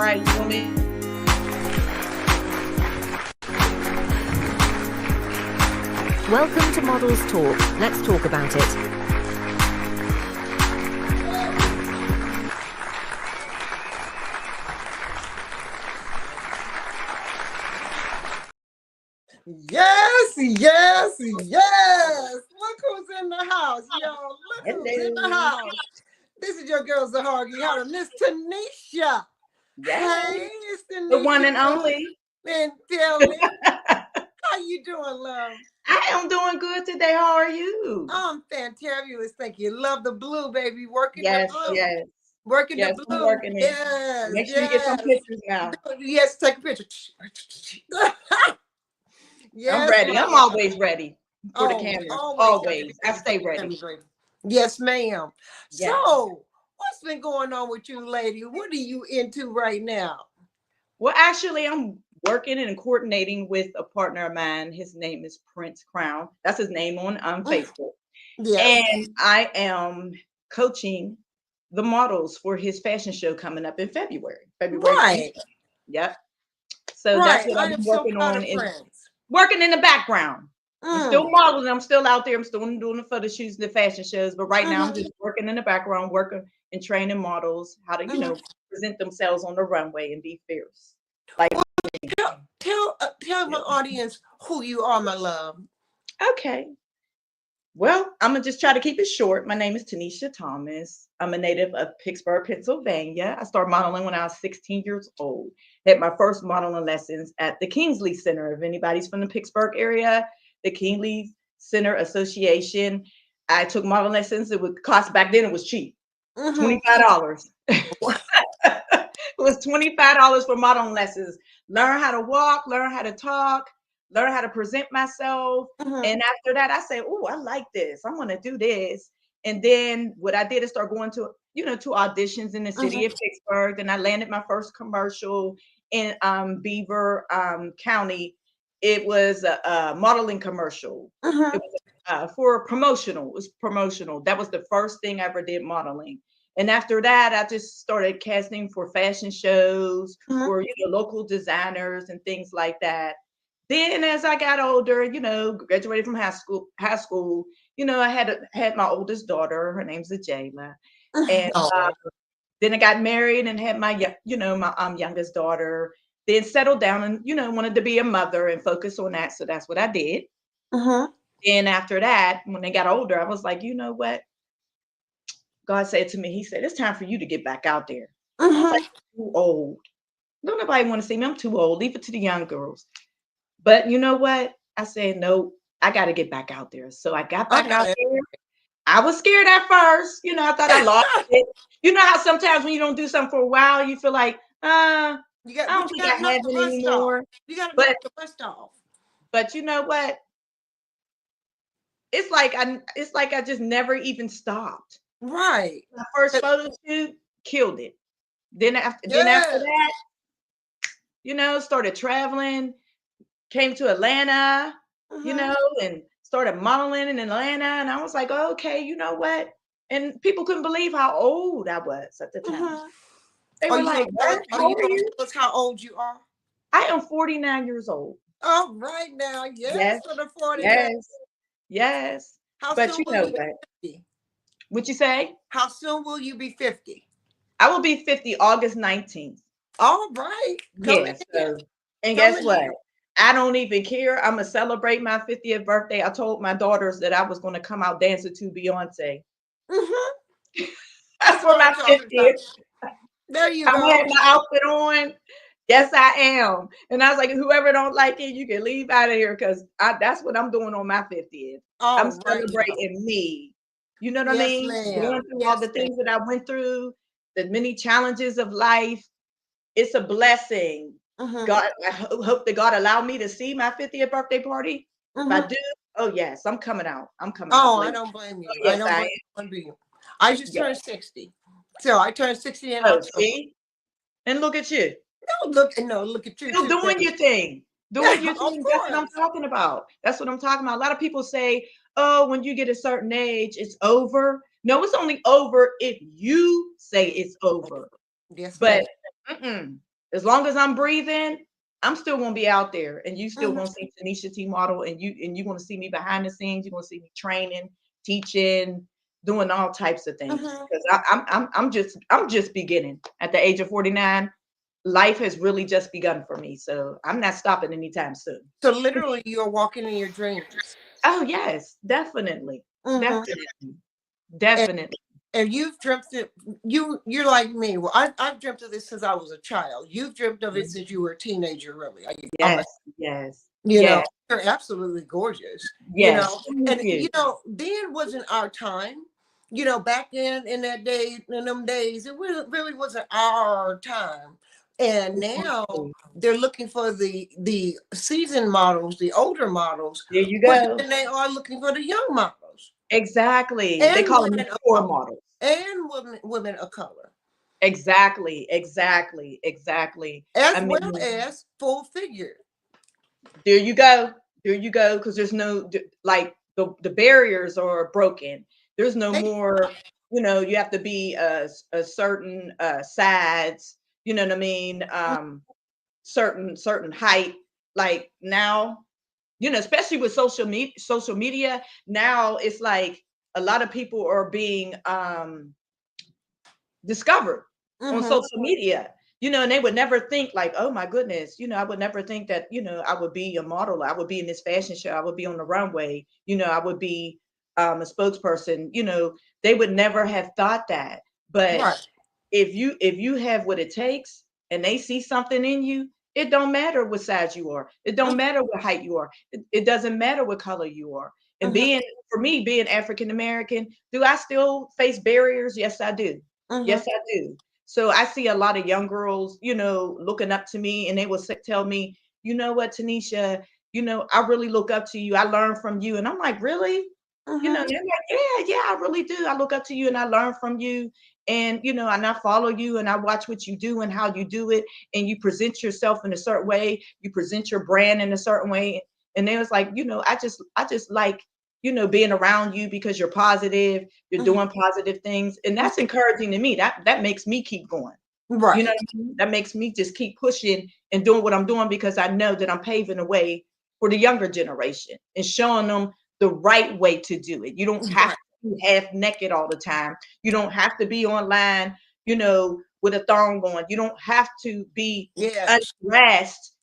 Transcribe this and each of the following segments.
right. You want me? Welcome to Models Talk. Let's talk about it. Yes, yes, yes. Look who's in the house, y'all. Look who's in the house. This is your girl Zahar Gihara, Miss Tanisha. Yes. Hey, Miss Tanisha. The one and only. And tell me, how you doing, love? I am doing good today. How are you? I'm fantabulous. Thank you. Love the blue, baby. Working Yes, the blue. yes. Working Yes, the I'm blue. working it. Yes. Make sure you get some pictures now. Yes, take a picture. Yes, I'm ready. I'm always ready for the cameras. Always. I stay ready. Yes, ma'am. Yes. So, what's been going on with you, lady? What are you into right now? Well, actually, I'm working and coordinating with a partner of mine. His name is Prince Crown. That's his name on Facebook. Yes. And I am coaching the models for his fashion show coming up in February. Right. Yep. So that's what I've been working on. Working in the background. I'm still modeling. I'm still out there. I'm still doing the photo shoots, the fashion shows. But right now, I'm just working in the background, working and training models how to, present themselves on the runway and be fierce. Like, tell my audience who you are, my love. Okay. Well, I'm gonna just try to keep it short. My name is Tanisha Thomas. I'm a native of Pittsburgh, Pennsylvania. I started modeling when I was 16 years old. Had my first modeling lessons at the Kingsley Center. If anybody's from the Pittsburgh area, the Kingsley Center Association. I took modeling lessons. It would cost back then. It was cheap, $25. It was $25 for modeling lessons. Learn how to walk, learn how to talk, learn how to present myself. And after that, I said, oh, I like this. I'm going to do this. And then what I did is start going to, to auditions in the city of Pittsburgh. Then I landed my first commercial in Beaver County. It was a modeling commercial. It was for promotional. It was promotional. That was the first thing I ever did modeling. And after that, I just started casting for fashion shows, for local designers and things like that. Then as I got older, graduated from high school, I had my oldest daughter. Her name's Ajayla. And then I got married and had my youngest daughter. Then settled down and wanted to be a mother and focus on that. So that's what I did. Then after that, when they got older, I was like, you know what? God said to me, he said, it's time for you to get back out there. I was like, too old. Don't nobody want to see me. I'm too old. Leave it to the young girls. But you know what? I said, no, I got to get back out there. So I got back out there. I was scared at first. I thought I lost it. You know how sometimes when you don't do something for a while, you feel like, I don't think I have it anymore. You got to knock the rust off. But you know what? It's like I just never even stopped. Right. My first photo shoot killed it. Then after that, started traveling, came to Atlanta, and started modeling in Atlanta. And I was like, okay, you know what? And people couldn't believe how old I was at the time. They were like, how old are you? How old you are? I am 49 years old. Oh, right now. Yes. For the 40. Yes. But you know what? What'd you say? How soon will you be 50? I will be 50 August 19th. All right. Yes. And guess what? I don't even care. I'm going to celebrate my 50th birthday. I told my daughters that I was going to come out dancing to Beyonce. That's for my 50th. There you go. I'm going to have my outfit on. Yes, I am. And I was like, whoever don't like it, you can leave out of here because that's what I'm doing on my 50th. I'm celebrating me. You know what I mean? Going through all the things that I went through, the many challenges of life. It's a blessing. God, I hope that God allowed me to see my 50th birthday party. If I do, oh yes, I'm coming out. I'm coming out. Oh, I don't blame you. Yes, I don't blame you. I just turned 60. So I turned 60 in October. See? And look at you. Look at you. Still doing your thing. Doing your thing. That's what I'm talking about. That's what I'm talking about. A lot of people say, oh, when you get a certain age, it's over. No, it's only over if you say it's over. Yes, but as long as I'm breathing, I'm still gonna be out there, and you still Mhm. gonna see Tanisha T model, and you gonna see me behind the scenes. You're gonna see me training, teaching, doing all types of things. Mhm. Because I'm just beginning. At the age of 49, life has really just begun for me. So I'm not stopping anytime soon. So literally, you're walking in your dreams. Oh yes, definitely, Mhm. definitely, definitely. And you've dreamt it. You're like me. Well, I've dreamt of this since I was a child. You've dreamt of it since you were a teenager, really. Yes, yes, You know, yes, you're absolutely gorgeous. You yes. know, Thank and you. then wasn't our time. You know, back in that day, in them days, it really wasn't our time. And now Exactly. they're looking for the seasoned models, the older models, There you quicker go. than they are looking for the young models Exactly. They and call them women of mature color models. and women of color, Exactly, exactly, exactly. as I well mean, as full figure. there you go. There you go. Because there's no like the barriers are broken. There's no Hey, more, you have to be a certain size, you know what I mean? Certain height. Like now, especially with social media, now it's like a lot of people are being discovered on mm-hmm, social media, and they would never think like, oh my goodness, I would never think that, I would be a model, I would be in this fashion show, I would be on the runway, I would be a spokesperson, they would never have thought that. But right. if you have what it takes and they see something in you, it don't matter what size you are, it don't matter what height you are, it doesn't matter what color you are. And Mm-hmm, for me, being African American, do I still face barriers? Yes, I do. mm-hmm, Yes, I do. So I see a lot of young girls, looking up to me, and they will tell me, you know what, Tanisha, I really look up to you, I learn from you. And I'm like, really? And mm-hmm. they're like, yeah, I really do. I look up to you and I learn from you. And, and I follow you and I watch what you do and how you do it. And you present yourself in a certain way. You present your brand in a certain way. And they was like, I just like, being around you because you're positive, you're Mhm. doing positive things. And that's encouraging to me. That makes me keep going. You know Right. what I mean? That makes me just keep pushing and doing what I'm doing, because I know that I'm paving the way for the younger generation and showing them the right way to do it. You don't have Right. to be half naked all the time. You don't have to be online, with a thong on. You don't have to be Yes. undressed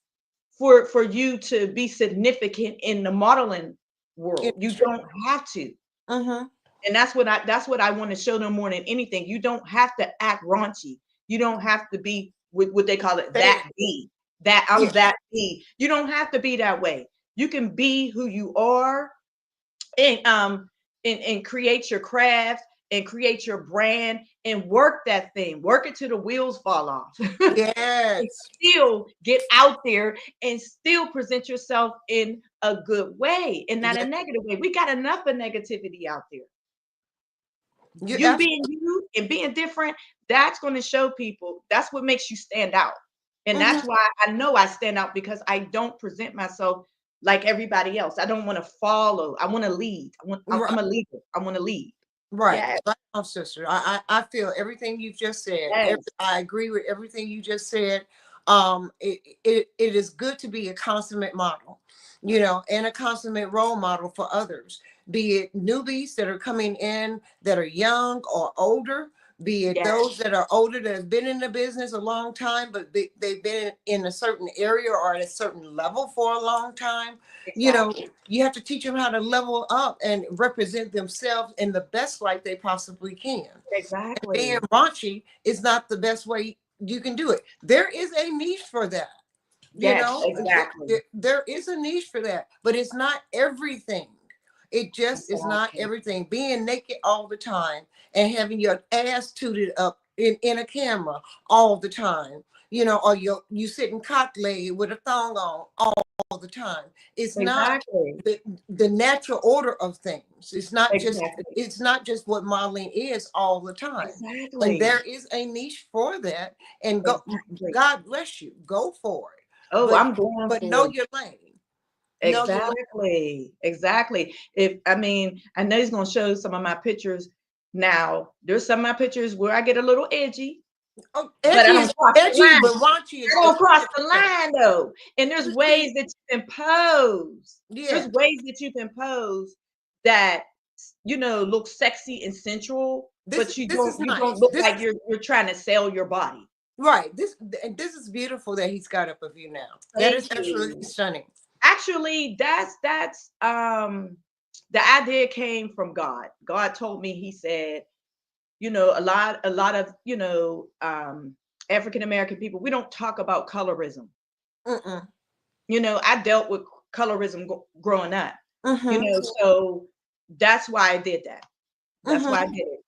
for you to be significant in the modeling world. You Industry. don't have to. Mm-hmm. And that's what I want to show them more than anything. You don't have to act raunchy. You don't have to be with what they call it, Fake. that be that I'm Yeah. that be. You don't have to be that way. You can be who you are, and create your craft and create your brand and work that thing. Work it till the wheels fall off. And Yes. still get out there and still present yourself in a good way and not a Yeah. negative way. We got enough of negativity out there. You You absolutely. being you and being different, that's going to show people. That's what makes you stand out. And Mm-hmm. that's why I know I stand out, because I don't present myself like everybody else. I don't want to follow. I want to lead. I'm Right. a leader. I want to lead. Right. Yes, Right on, sister. I feel everything you've just said. yes, I agree with everything you just said. It is good to be a consummate model, and a consummate role model for others, be it newbies that are coming in that are young or older, be it yes, those that are older that have been in the business a long time, but they've been in a certain area or at a certain level for a long time. You know, exactly, you have to teach them how to level up and represent themselves in the best light they possibly can. And being exactly. raunchy is not the best way you can do it. There is a niche for that. Yes, exactly, There is a niche for that, but it's not everything. It just is not exactly, everything. Being naked all the time and having your ass tooted up in a camera all the time, or you sitting cock-legged with a thong on all the time. It's not exactly, the natural order of things. exactly, It's not just what modeling is all the time. And exactly, there is a niche for that. And exactly. God bless you. Go for it. Oh, But I'm going know for it. your lane. Know your lane. Exactly. Exactly. I know he's gonna show some of my pictures now. There's some of my pictures where I get a little edgy. Oh, but I edgy don't is cross the edgy, line. but raunchy I is don't cross the different. line though. And there's You ways see, that you can pose. yeah, There's ways that you can pose that look sexy and sensual, but you this don't is you don't nice. look This like is you're trying to sell your body. right. This is beautiful that he's got up of you now. That is Thank absolutely you. stunning. Actually, that's the idea came from God. God told me, he said, a lot of, African American people, we don't talk about colorism. Mm-mm. I dealt with colorism growing up, Mm-hmm. so that's why I did that. That's why I Mm-hmm. did it.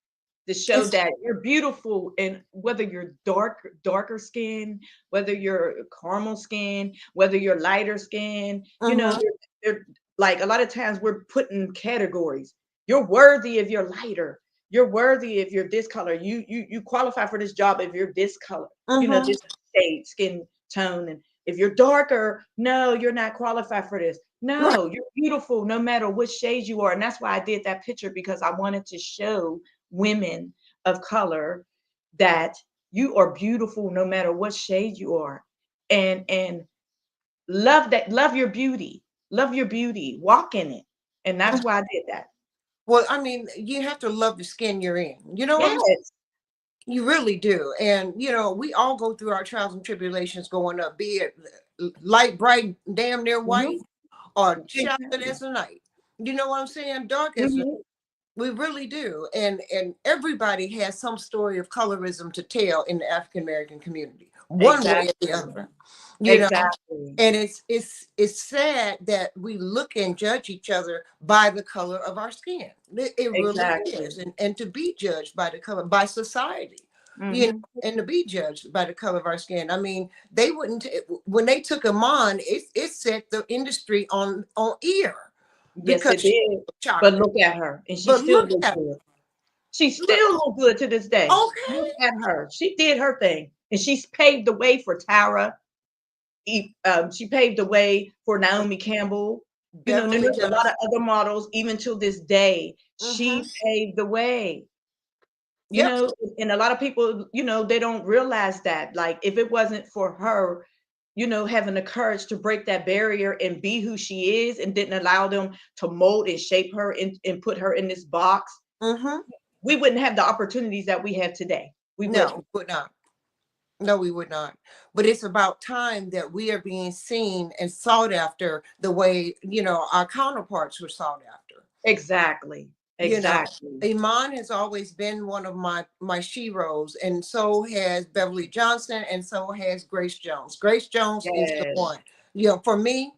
To show It's that you're beautiful, and whether you're darker skin, whether you're caramel skin, whether you're lighter skin, mm-hmm. they're like, a lot of times we're put in categories. You're worthy if you're lighter. You're worthy if you're this color. You qualify for this job if you're this color, Mm-hmm. this shade, skin tone. And if you're darker, no, you're not qualified for this. Right. No, you're beautiful no matter what shade you are. And that's why I did that picture, because I wanted to show women of color that you are beautiful no matter what shade you are. And love your beauty. Love your beauty. Walk in it. And that's why I did that. Well, I mean, you have to love the skin you're in. You know what I'm saying? Yes. You really do. And, we all go through our trials and tribulations going up, be it light, bright, damn near white, Mhm. or chocolate Exactly. as the night. You know what I'm saying? Dark as the Mhm. we really do. And everybody has some story of colorism to tell in the African American community, one way or the Exactly. other. You know, Exactly. and it's sad that we look and judge each other by the color of our skin. It really is. Exactly. And to be judged by the color by society, Mhm. and to be judged by the color of our skin. I mean, they wouldn't when they took him on, it set the industry on ear Yes, because it she did. was But chocolate. look at her, and she But still look looks at good. She look, still look good to this day. Look okay. at her. She did her thing, and she's paved the way for Tara. She paved the way for Naomi Campbell. And Beverly there's a lot of Johnson. other models, even to this day. Mm-hmm. She paved the way. Yep. And a lot of people, they don't realize that. Like, if it wasn't for her, having the courage to break that barrier and be who she is, and didn't allow them to mold and shape her and put her in this box, Mm-hmm. we wouldn't have the opportunities that we have today. We No, wouldn't. we would not. No, we would not. But it's about time that we are being seen and sought after the way, our counterparts were sought after. Exactly. You know, Exactly. Iman has always been one of my sheroes, and so has Beverly Johnson, and so has Grace Jones. Grace Jones is the Yes. one. For me,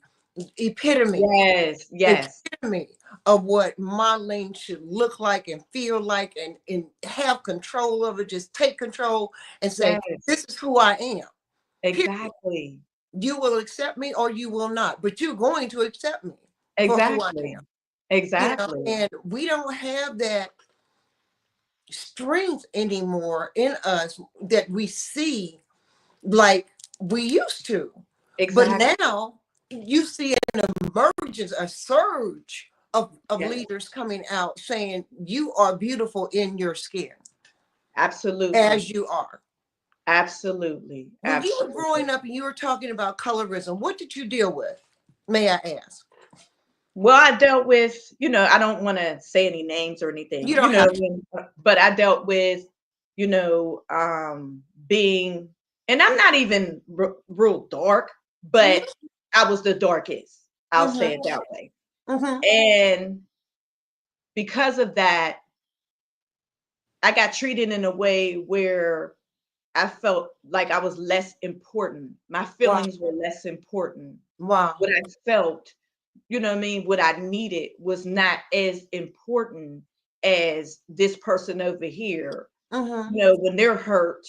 epitome Yes. Yes. epitome of what modeling should look like and feel like, and have control of it. Just take control and say, Yes. this is who I am. Period. Exactly. You will accept me or you will not, but you're going to accept me for who I Exactly. am. Exactly. And we don't have that strength anymore in us that we see like we used to. But Exactly. now you see an emergence, a surge of Yes. leaders coming out saying you are beautiful in your skin Absolutely. as you are. Absolutely. When you were Absolutely. growing up and you were talking about colorism, what did you deal with? May I ask? Well, I dealt with, I don't want to say any names or You anything, don't have to. but I dealt with, being, and I'm not even real dark, but Mm-hmm, I was the darkest. I'll say it mm-hmm, that way. mm-hmm. And because of that, I got treated in a way where I felt like I was less important. My Wow, feelings were less important. wow. What I felt, what I mean, what I needed was not as important as this person over here. Mm-hmm. When they're hurt,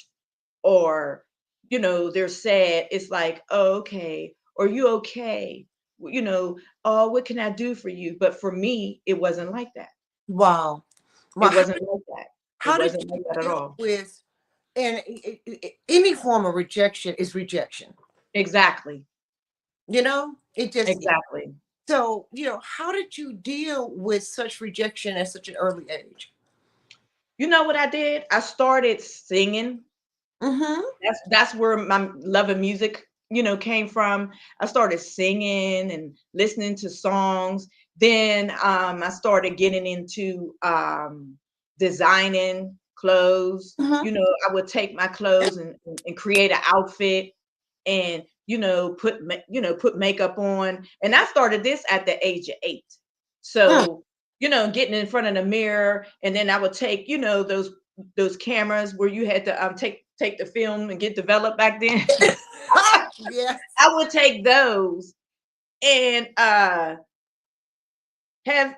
or, they're sad, it's like, oh, okay, are you okay? Oh, what can I do for you? But for me, it wasn't like that. Wow. It Well, wasn't like that. It how did wasn't like you that at deal all. with, and any form of rejection is rejection. Exactly. It just is. Exactly. So, how did you deal with such rejection at such an early age? You know what I did? I started singing. Mm-hmm. That's where my love of music, came from. I started singing and listening to songs. Then I started getting into designing clothes. Mm-hmm. I would take my clothes and create an outfit and put makeup on. And I started this at the age of 8. So, getting in front of the mirror, and then I would take, those cameras where you had to take the film and get developed back then. Yes. I would take those and have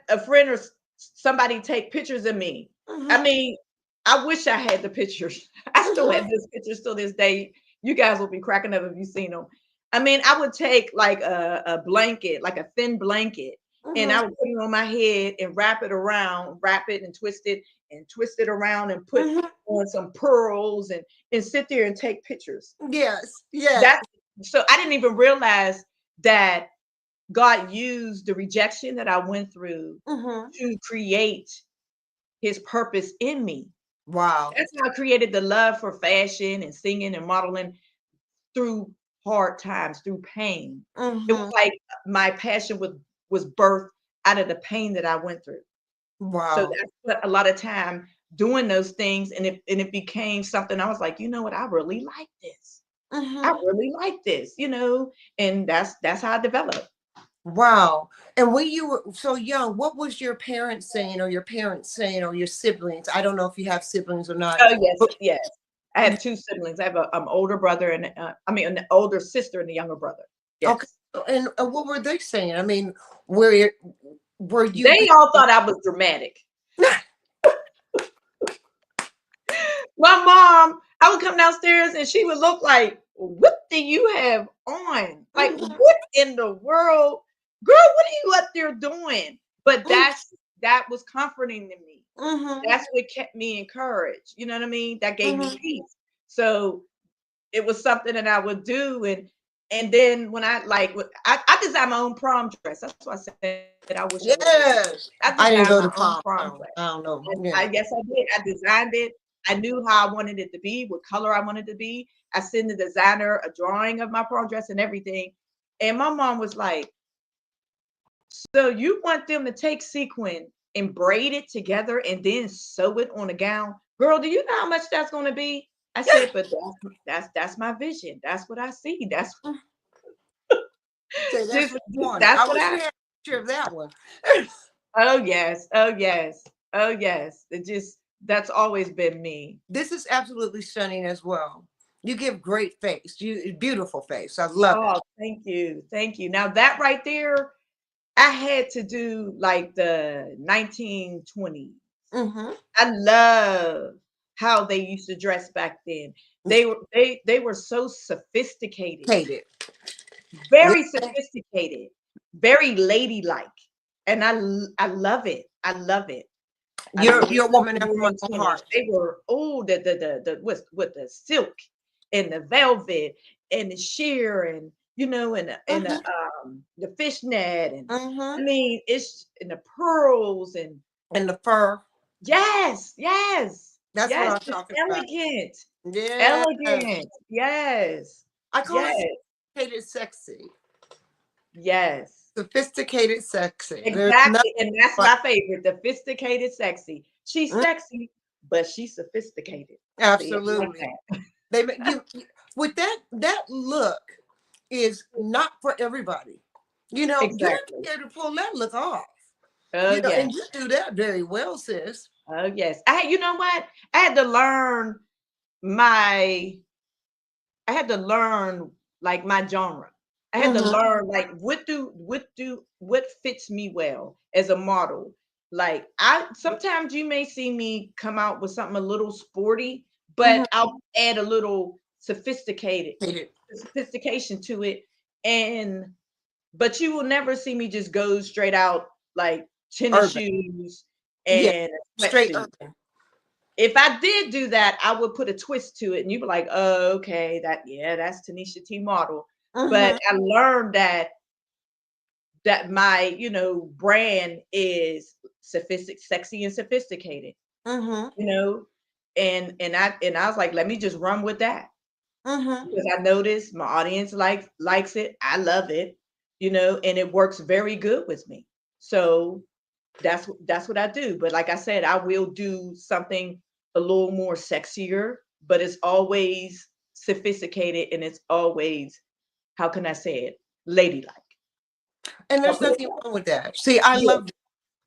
a friend or somebody take pictures of me. I Mm-hmm. mean, I wish I had the pictures. I still have Mm-hmm. those pictures till this day. You guys will be cracking up if you've seen them. I mean, I would take like a blanket, like a thin blanket, and I Mm-hmm. would put it on my head and wrap it around, wrap it and twist it around and put Mm-hmm. on some pearls and sit there and take pictures. Yes. Yes. That so I didn't even realize that God used the rejection that I went through Mm-hmm. to create his purpose in me. Wow. That's how I created the love for fashion and singing and modeling through hard times, through pain. It was Mm-hmm. like my passion was birthed out of the pain that I went through. So Wow. that's what a lot of time doing those things, and it became something I was like, you know what, I really like this. I Mm-hmm. really like this, and that's how I developed. Wow. And when you were so young, what was your parents saying, or your parents saying, or your siblings? I don't know if you have siblings or not, Oh, yes, but yes. I have 2 siblings. I have a older brother and, an older sister and a younger brother. okay. Yes. And what were they saying? I mean, were were you They being all thought I was dramatic. My mom, I would come downstairs and she would look like, "What do you have on? Like, Mhm, what in the world? Girl, what are you up there doing?" But that was comforting to me. mhm, That's what kept me encouraged. You know what I mean? That gave me mhm. peace. So it was something that I would do. And then when I designed my own prom dress. That's why I said I wish I would have went. Yes. I I didn't designed go my to own prom. prom So dress. I don't know. And Yeah. I guess I did. I designed it. I knew how I wanted it to be, what color I wanted it to be. I sent the designer a drawing of my prom dress and everything. And my mom was like, "So you want them to take sequin and braid it together and then sew it on a gown? Girl, do you know how much that's going to be?" I said, "But that's my vision. That's what I see. That's Say that's just what you wanted. that's I what wish I." we had a picture of that one. Oh yes, oh yes, oh yes. That's always been me. This is absolutely stunning as well. You give great face. You beautiful face. I love it. Oh, thank you, thank you. Now that right there, I had to do like the 1920s. Mm-hmm. I love how they used to dress back then. They were so sophisticated, Hated. Yeah. very sophisticated, very ladylike, and I love it. I love it. I You're a love woman the after my own 1920s. heart. They were the with the silk and the velvet and the sheer and Mm-hmm. the fishnet and I Mm-hmm. mean it's and the pearls and And the fur. yes, yes, That's what yes, I'm just talking about. elegant, Yes. elegant. Yes, I call it yes, sophisticated sexy. yes. Sophisticated sexy. There's nothing Exactly, and that's like my favorite, the sophisticated sexy. She's mm, sexy, but she's sophisticated. See, I like absolutely. that. They make with that look is not for everybody. You have to Exactly. be able to pull that look off. Oh, And yes. you do that very well, sis. Oh, yes. You know what? I had to learn my I had to learn like my genre. I had to Mm-hmm. learn like what fits me well as a model. Like I sometimes you may see me come out with something a little sporty, Mm-hmm. but I'll add a little Hate it. sophistication to it. And but you will never see me just go straight out like tennis Urban. shoes Yeah. and a Straight sweatsuit. urban. If I did do that, I would put a twist to it, and you'd be like, "Oh, okay, that's Tanisha T model." But Mm-hmm. I learned that my brand is sexy and sophisticated. Mm-hmm. You know, And I was like, let me just run with that Mm-hmm. because I noticed my audience likes it. I love it, and it works very good with me. So that's what I do. But like I said, I will do something a little more sexier, but it's always sophisticated and it's always, how can I say it, ladylike. And I'll there's put it nothing that wrong with that. See, I way. Yeah, love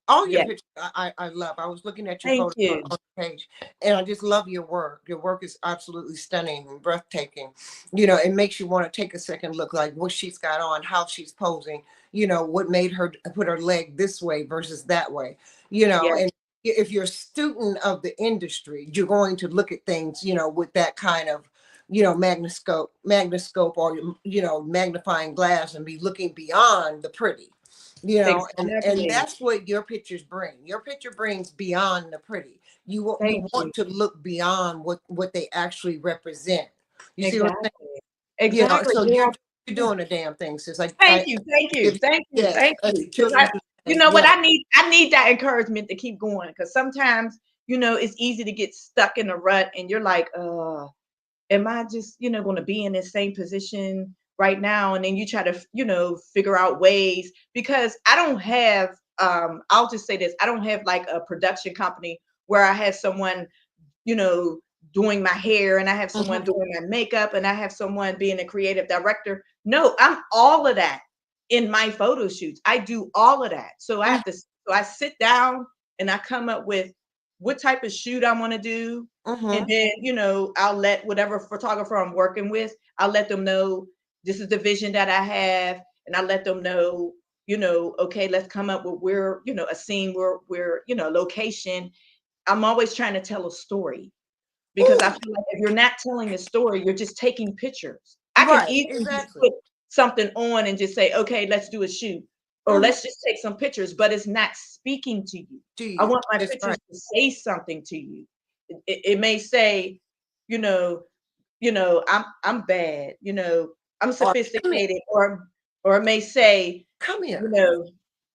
all your yeah. pictures. I love. I was looking at your Thank photos you. on the page, and I just love your work. Your work is absolutely stunning and breathtaking. It makes you want to take a second look, like what she's got on, how she's posing. What made her put her leg this way versus that way. Yeah, And if you're a student of the industry, you're going to look at things, with that kind of, magnoscope, or magnifying glass, and be looking beyond the pretty. And exactly. that's what your pictures bring. Your picture brings beyond the pretty. You Thank you. want to look beyond what they actually represent. You see what I'm saying? Exactly. Exactly. So Yeah. you're Yeah. doing a damn thing, sis. Thank you. Thank Give you. you, Thank you. yes, Thank as you. the Because children do you say, know what yes. I need that encouragement to keep going. Because sometimes, it's easy to get stuck in a rut and you're like, am I just, going to be in this same position right now? And then you try to, figure out ways because I don't have, I'll just say this, I don't have like a production company where I have someone, you know, doing my hair and I have someone Mhm. doing my makeup and I have someone being a creative director. No, I'm all of that in my photo shoots. I do all of that. So I sit down and I come up with what type of shoot I want to do. And Mhm. then, I'll let whatever photographer I'm working with, I'll let them know this is the vision that I have. And I let them know, okay, let's come up with where, a scene where, location. I'm always trying to tell a story because I Ooh, feel like if you're not telling a story, you're just taking pictures. I can right, easily just exactly. put something on and just say, okay, let's do a shoot or Mhm. let's just take some pictures, but it's not speaking to you. Do I you? want my That's pictures right. to say something to you. It may say, you know, I'm bad, I'm Or come here, sophisticated, or it may say, come you here. know,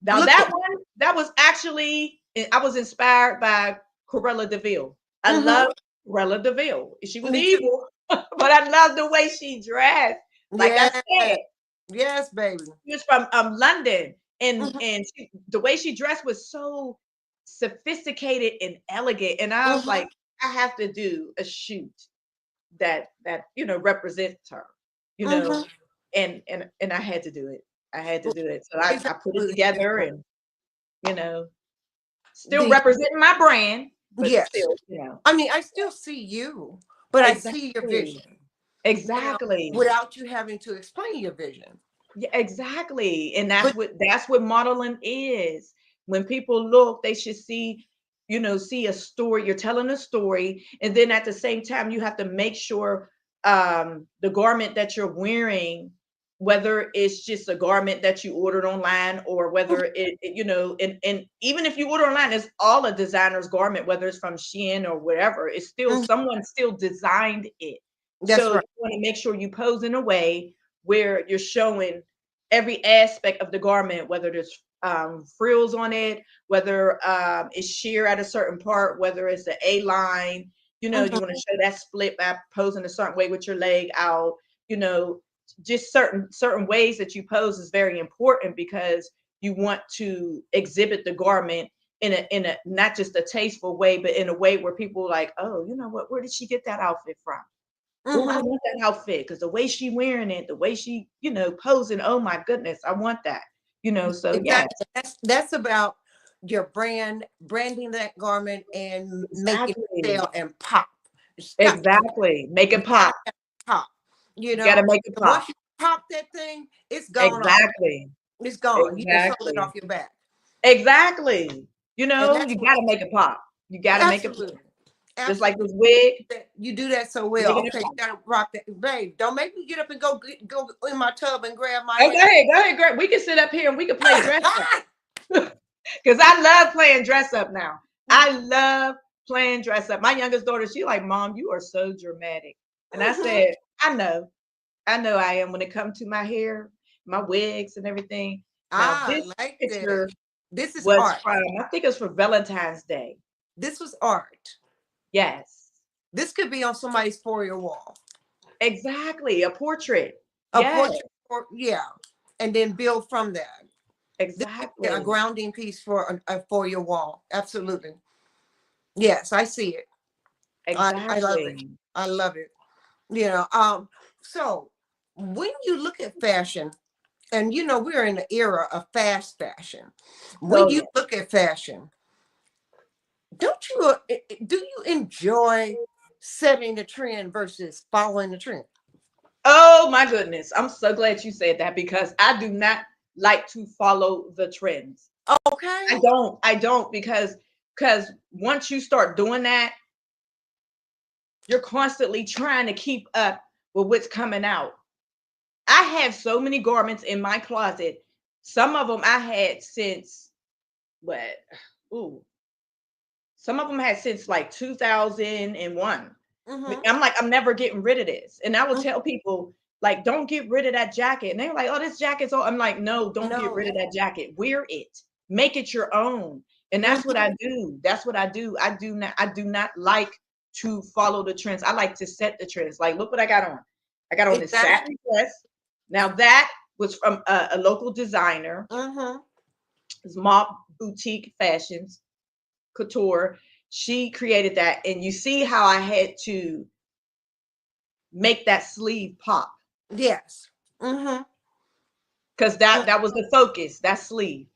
now Look that at. one, that was actually, I was inspired by Corella Deville. I Mhm. love Corella Deville. She was Me too. evil, but I love the way she dressed. Like I Yeah. said, Yes, baby. she was from London, and Mhm. the way she dressed was so sophisticated and elegant. And I was Mhm. like, I have to do a shoot that represents her, you know, Mhm. and I had to do it. I had to Well, do it. So it's I put it absolutely together beautiful. and you know, still The representing my brand, but Yes. still, I mean, I still see you, but I see your exactly, vision, exactly, without you having to explain your vision. yeah, exactly. And But that's what modeling is. When people look, they should see, see a story. You're telling a story, and then at the same time, you have to make sure the garment that you're wearing, whether it's just a garment that you ordered online or whether and even if you order online, it's all a designer's garment, whether it's from Shein or whatever. It's still Mhm. someone still designed it. That's So you right. want to make sure you pose in a way where you're showing every aspect of the garment, whether there's frills on it, whether it's sheer at a certain part, whether it's an A line, you want to Mhm. show that split by posing a certain way with your leg out, you know, just certain ways that you pose is very important because you want to exhibit the garment in a not just a tasteful way, but in a way where people are like, oh, you know what, where did she get that outfit from? Oh, I Mhm. want that outfit because the way she wearing it, the way she, posing. Oh my goodness, I want that. So yes, Exactly. That's about your branding that garment and making it exactly, sell and pop. It's got to exactly. Make You it gotta pop. have pop, You got to make it and pop. once you pop that thing, it's gone off. Exactly, It's gone. You just sold it exactly, off your back. exactly. And that's You what got to make it pop. You got to make it pop. absolutely, Just like absolutely this wig, that you do that so well. making it Okay, you pop. gotta rock that. Babe, don't make me get up and go in my tub and grab my Oh, hair. go ahead, girl. We can sit up here and we can play dress up. Because I love playing dress up now. I love playing dress up. My youngest daughter, she like, Mom, you are so dramatic. And I Mhm. said, I know I am when it comes to my hair, my wigs and everything. Now, I this like that. picture This is was art. from, I think it was for Valentine's Day. This was art. Yes. This could be on somebody's foyer wall. Exactly. A portrait. A Yeah, portrait, yeah, and then build from that. This could be a exactly. grounding piece for a foyer wall. Absolutely. Yes, I see it. I love it. Exactly. I love it. You know, so when you look at fashion, and we're in the era of fast fashion. When Oh you yeah. look at fashion, don't you do you enjoy setting the trend versus following the trend? Oh my goodness. I'm so glad you said that because I do not like to follow the trends. Okay. I don't because once you start doing that, you're constantly trying to keep up with what's coming out. I have so many garments in my closet. Some of them I had since what? Ooh, some of them had since like 2001. Mm-hmm. I'm like, I'm never getting rid of this. And I would tell people, like, don't get rid of that jacket. And they're like, oh, this jacket's all. I'm like, no, don't get No. rid of that jacket. Wear it. Make it your own. And that's what Mm-hmm. I do. That's what I do. I do not like to follow the trends. I like to set the trends. Like, look what I got on. I got on this Exactly. satin dress. Now that was from a local designer, Mm-hmm. Mob Boutique Fashions Couture. She created that, and you see how I had to make that sleeve pop Yes. Mm-hmm. because that was the focus. That sleeve.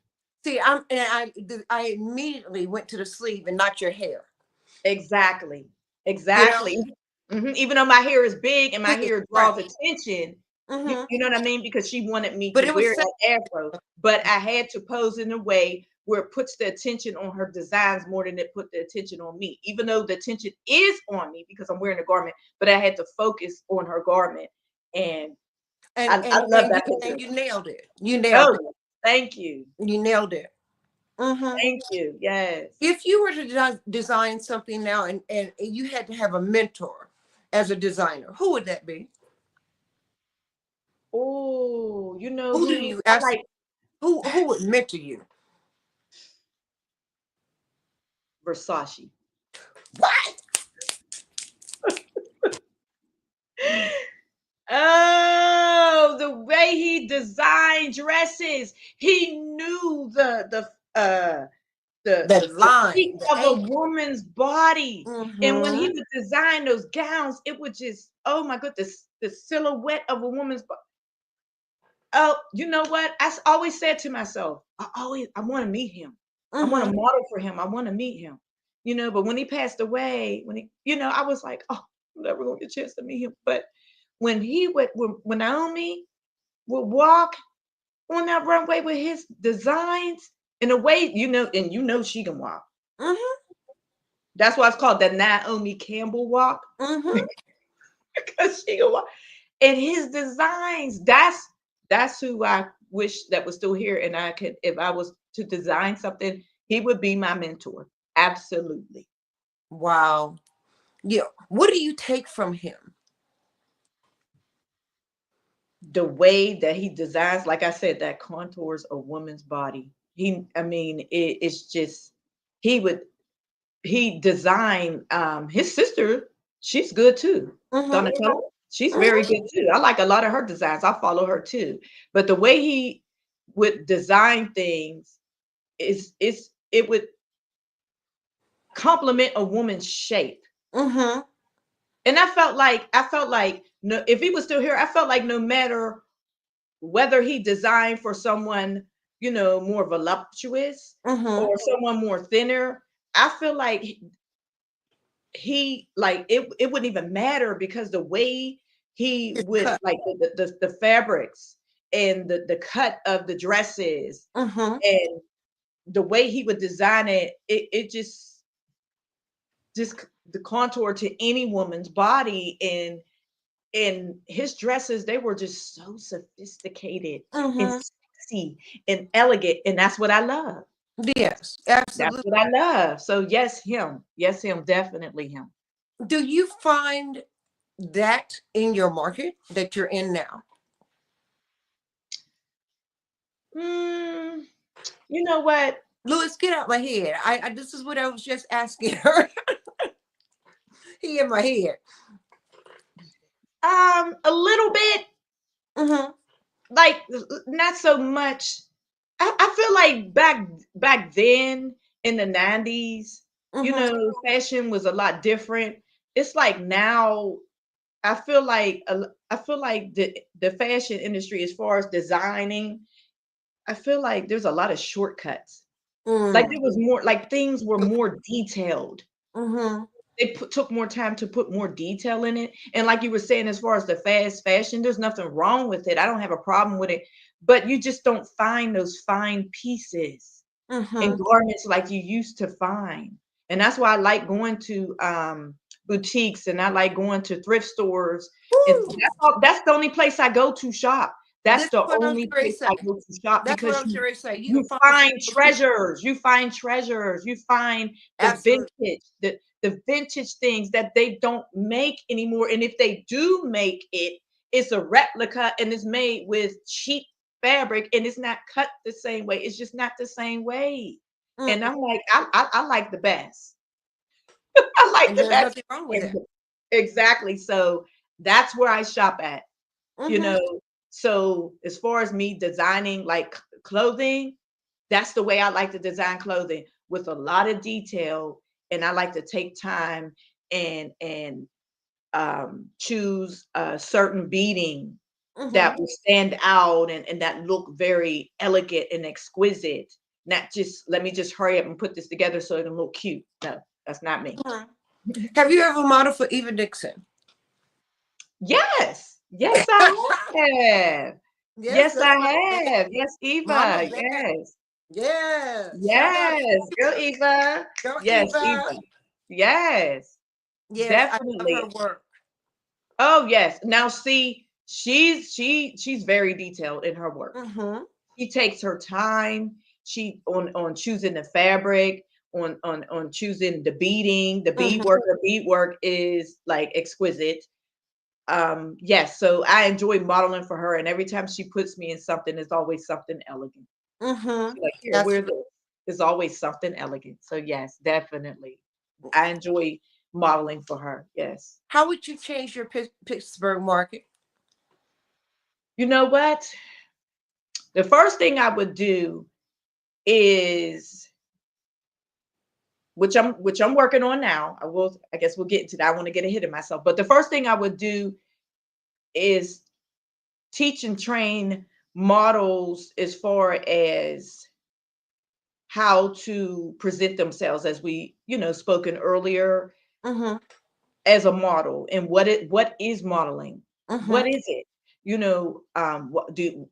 See, I immediately went to the sleeve and not your hair. Exactly. You know, Exactly. Even though my hair is big and my big, hair right? draws attention, you, Mm-hmm. you know what I mean? Because she wanted me But to it was wear set. that afro, but I had to pose in a way where it puts the attention on her designs more than it put the attention on me. Even though the attention is on me because I'm wearing a garment, but I had to focus on her garment. And and I and love and you that picture. and you nailed it. You nailed it. Oh, thank you. You nailed it. Mm-hmm. Thank you. Yes. If you were to design something now, and you had to have a mentor as a designer, who would that be? Oh, you know Who do who you I ask? like? Who would mentor you? Versace. What? Oh, the way he designed dresses. He knew the The physique line, the of a angle. woman's body. And when he Mm-hmm. would design those gowns, it would just, oh my goodness, the silhouette of a woman's body. Oh, you know what? Always said to myself, I want to meet him. I want to Mm-hmm. model for him. I want to meet him. But when he passed away, I was like, oh, I'm never gonna get a chance to meet him. But when Naomi would walk on that runway with his designs in a way, she can walk. Mm-hmm. That's why it's called the Naomi Campbell walk Mm-hmm. because she can walk. And his designs, that's who I wish that was still here. And I could, if I was to design something, he would be my mentor. Absolutely. Wow. Yeah. What do you take from him? The way that he designs, like I said, that contours a woman's body. I mean, it's just he would he designed his sister, she's good too. Mm-hmm. Donatella, she's very Mm-hmm. good too. I like a lot of her designs. I follow her too. But the way he would design things it would complement a woman's shape. Mm-hmm. And I felt like no, if he was still here, I felt like no matter whether he designed for someone, more voluptuous Mm-hmm. or someone more thinner, I feel like he like it wouldn't even matter because the way he It's would cut. like the fabrics and the cut of the dresses Mm-hmm. and the way he would design it just the contour to any woman's body and his dresses, they were just so sophisticated and Mm-hmm. sexy and elegant, and that's what I love. Yes, That's absolutely. what I love. So yes him, definitely him. Do you find that in your market that you're in now? mm, you know what? Louis, get out my head. I this is what I was just asking her. He in my head. A little bit, Mm-hmm. like not so much. I feel like back then in the 90s, Mm-hmm. fashion was a lot different. It's like now I feel like the fashion industry, as far as designing, I feel like there's a lot of shortcuts. Like Mm. there was more, like things were more detailed. Mm-hmm. Took more time to put more detail in it. And like you were saying, as far as the fast fashion, there's nothing wrong with it. I don't have a problem with it, but you just don't find those fine pieces in Mm-hmm. garments like you used to find. And that's why I like going to boutiques, and I like going to thrift stores. And Woo! that's the only place I go to shop. This That's is the what I'm only sure place I say. go to shop, That's what because I'm sure say. You you can find find some treasures, you find treasures, you find the absolutely. vintage, the vintage things that they don't make anymore. And if they do make it, it's a replica and it's made with cheap fabric and it's not cut the same way. It's just not the same way. And Mm-mm. I'm like, I like the best. I like And the there's best. nothing wrong with it. Exactly. So that's where I shop at, you Mm-hmm. know. So as far as me designing like clothing, that's the way I like to design clothing, with a lot of detail. And I like to take time and choose a certain beading Mm-hmm. that will stand out and that look very elegant and exquisite. Not just, let me just hurry up and put this together so it'll look cute. No, that's not me. Mm-hmm. Have you ever modeled for Eva Dixon? Yes, yes, I have. Yes, Yes, I that's my bad. have. Yes, Mama Eva. bad. Yes. Yes. Shout out to Yes. Go, Eva. Eva. Go Yes, Eva. Eva. Yes, Yes, I love her definitely. work. Oh, yes. Now see, she's very detailed in her work. Mm-hmm. She takes her time. She on choosing the fabric, on choosing the beading, the Mm-hmm. beadwork. Her beadwork is like exquisite. Yes, so I enjoy modeling for her, and every time she puts me in something, it's always something elegant. Mm-hmm. She's like, here, That's wear this. There's always something elegant. So yes, definitely. I enjoy modeling for her. Yes. how would you change your Pittsburgh market? You know what? The first thing I would do is, which I'm working on now. I guess we'll get into that. I want to get ahead of myself. But the first thing I would do is teach and train models as far as how to present themselves, as we, spoken earlier, Mm-hmm. as a model, and what is modeling? Mm-hmm. What is it?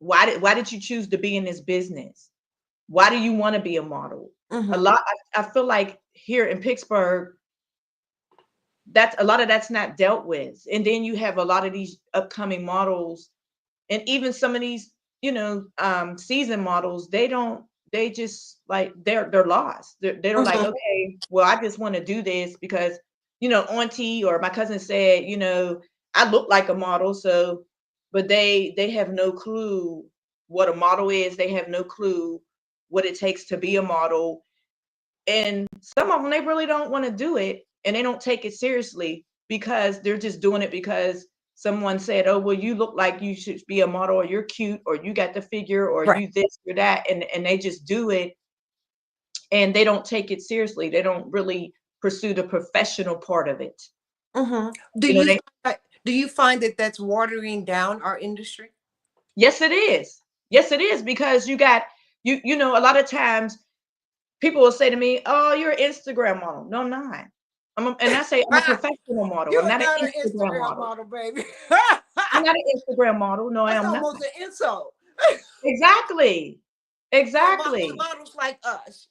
Why did you choose to be in this business? Why do you want to be a model? A Mm-hmm. lot I feel like here in Pittsburgh, that's a lot of that's not dealt with. And then you have a lot of these upcoming models, and even some of these, season models, they just like they're lost. They're like, Mm-hmm. okay, well, I just want to do this because, auntie or my cousin said, I look like a model. So, but they have no clue what a model is. They have no clue what it takes to be a model. And some of them, they really don't want to do it, and they don't take it seriously because they're just doing it because someone said, oh, well, you look like you should be a model, or you're cute, or you got the figure, or Right. you this or that, and they just do it, and they don't take it seriously. They don't really pursue the professional part of it. Mm-hmm. You know, they Do you find that that's watering down our industry? Yes, it is. Yes, it is, because a lot of times people will say to me, "Oh, you're an Instagram model." No, I'm not. And I say I'm a Ah, professional model. you I'm are not an not an Instagram Instagram model. model, baby. I'm not an Instagram model. No, I That's am not. almost an insult. Exactly. For Exactly. models like us.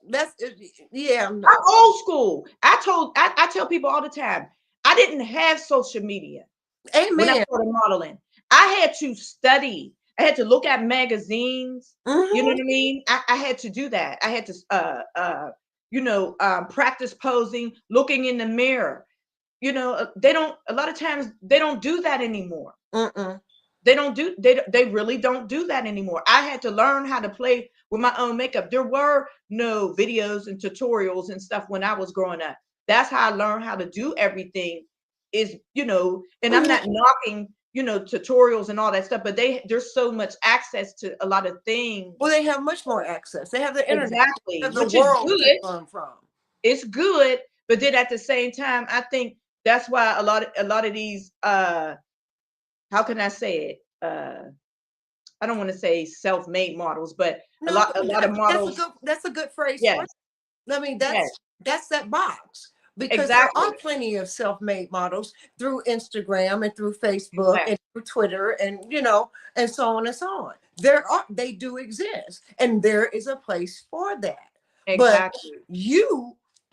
Yeah, I'm no. old school. I tell people all the time, I didn't have social media when I Amen. started modeling. I had to study. I had to look at magazines. You know Mm-hmm. what I mean? I had to do that. I had to practice posing, looking in the mirror. They don't, a lot of times they don't do that anymore. Mm-mm. They really don't do that anymore. I had to learn how to play with my own makeup. There were no videos and tutorials and stuff when I was growing up. That's how I learned how to do everything. is, and I'm not knocking, tutorials and all that stuff, but there's so much access to a lot of things. Well, they have much more access. They have the internet. Exactly, They have the which is world to good. learn from. It's good, but then at the same time, I think that's why a lot of these how can I say it? I don't want to say self-made models, but a No, lot of models. that's a good phrase for Yes, it. I mean, yes, that's that box, because there exactly, are plenty of self-made models through Instagram and through Facebook exactly, and through Twitter, and and so on and so on. They do exist, and there is a place for that. But exactly,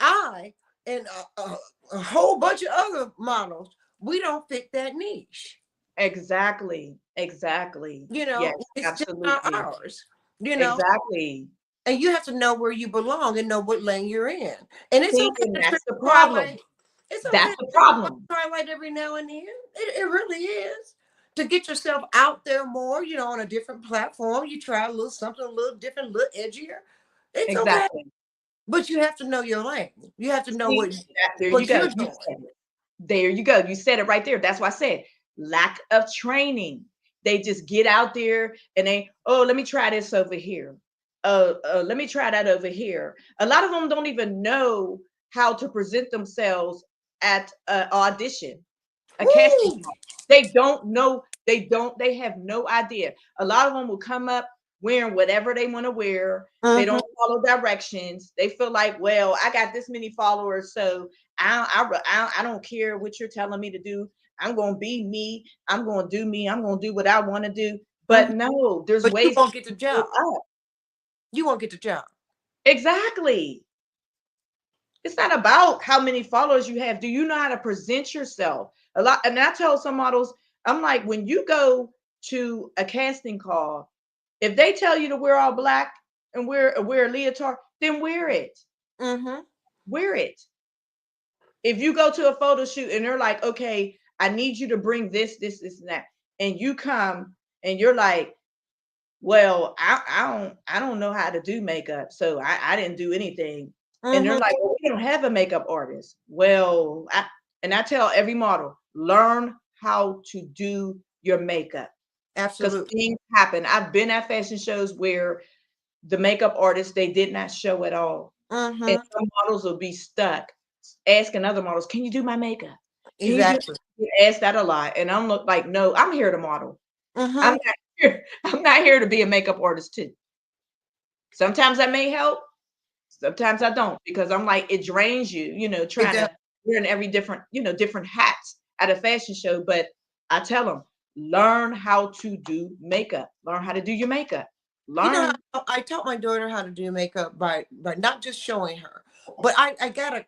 I, and a whole bunch of other models, we don't fit that niche. exactly. Yes, It's just not absolutely, ours. You know, exactly. and you have to know where you belong and know what lane you're in. And it's See, okay and to that's trip the problem. twilight. It's okay That's to the trip problem. twilight every now and then. It really is. To get yourself out there more, on a different platform. You try a little something a little different, a little edgier. It's okay. Exactly. But you have to know your lane. You have to know See, there you what go. you're You doing. said it. There you go. You said it right there. That's why I said lack of training. They just get out there and let me try this over here. Let me try that over here. A lot of them don't even know how to present themselves at an audition, a casting Woo! call. They don't know. They have no idea. A lot of them will come up wearing whatever they want to wear. They Mhm. don't follow directions. They feel like, well, I got this many followers, so I don't care what you're telling me to do. I'm going to be me. I'm going to do me. I'm going to do what I want to do. But Mhm. no, there's But you ways won't get the to show job. up. You won't get the job. Exactly. It's not about how many followers you have. Do you know how to present yourself? A lot, and I tell some models, I'm like, when you go to a casting call, if they tell you to wear all black and wear a leotard, then wear it. Mm-hmm. Wear it. If you go to a photo shoot and they're like, okay, I need you to bring this, and that, and you come and you're like, well, I don't know how to do makeup, so I didn't do anything. And they're Mm-hmm. like, well, we don't have a makeup artist. Well, I tell every model, learn how to do your makeup because Absolutely. things happen. I've been at fashion shows where the makeup artists they did not show at all. And Mm-hmm. some models will be stuck asking other models, can you do my makeup? Can you do Exactly. ask that a lot? And I'm like, no, I'm here to model. I'm Mm-hmm. not here. I'm not here to be a makeup artist too. Sometimes I may help, sometimes I don't because I'm like it drains you, trying to Exactly. wearing every different, different hats at a fashion show. But I tell them, learn how to do makeup. Learn how to do your makeup. Learn. I taught my daughter how to do makeup by not just showing her, but I got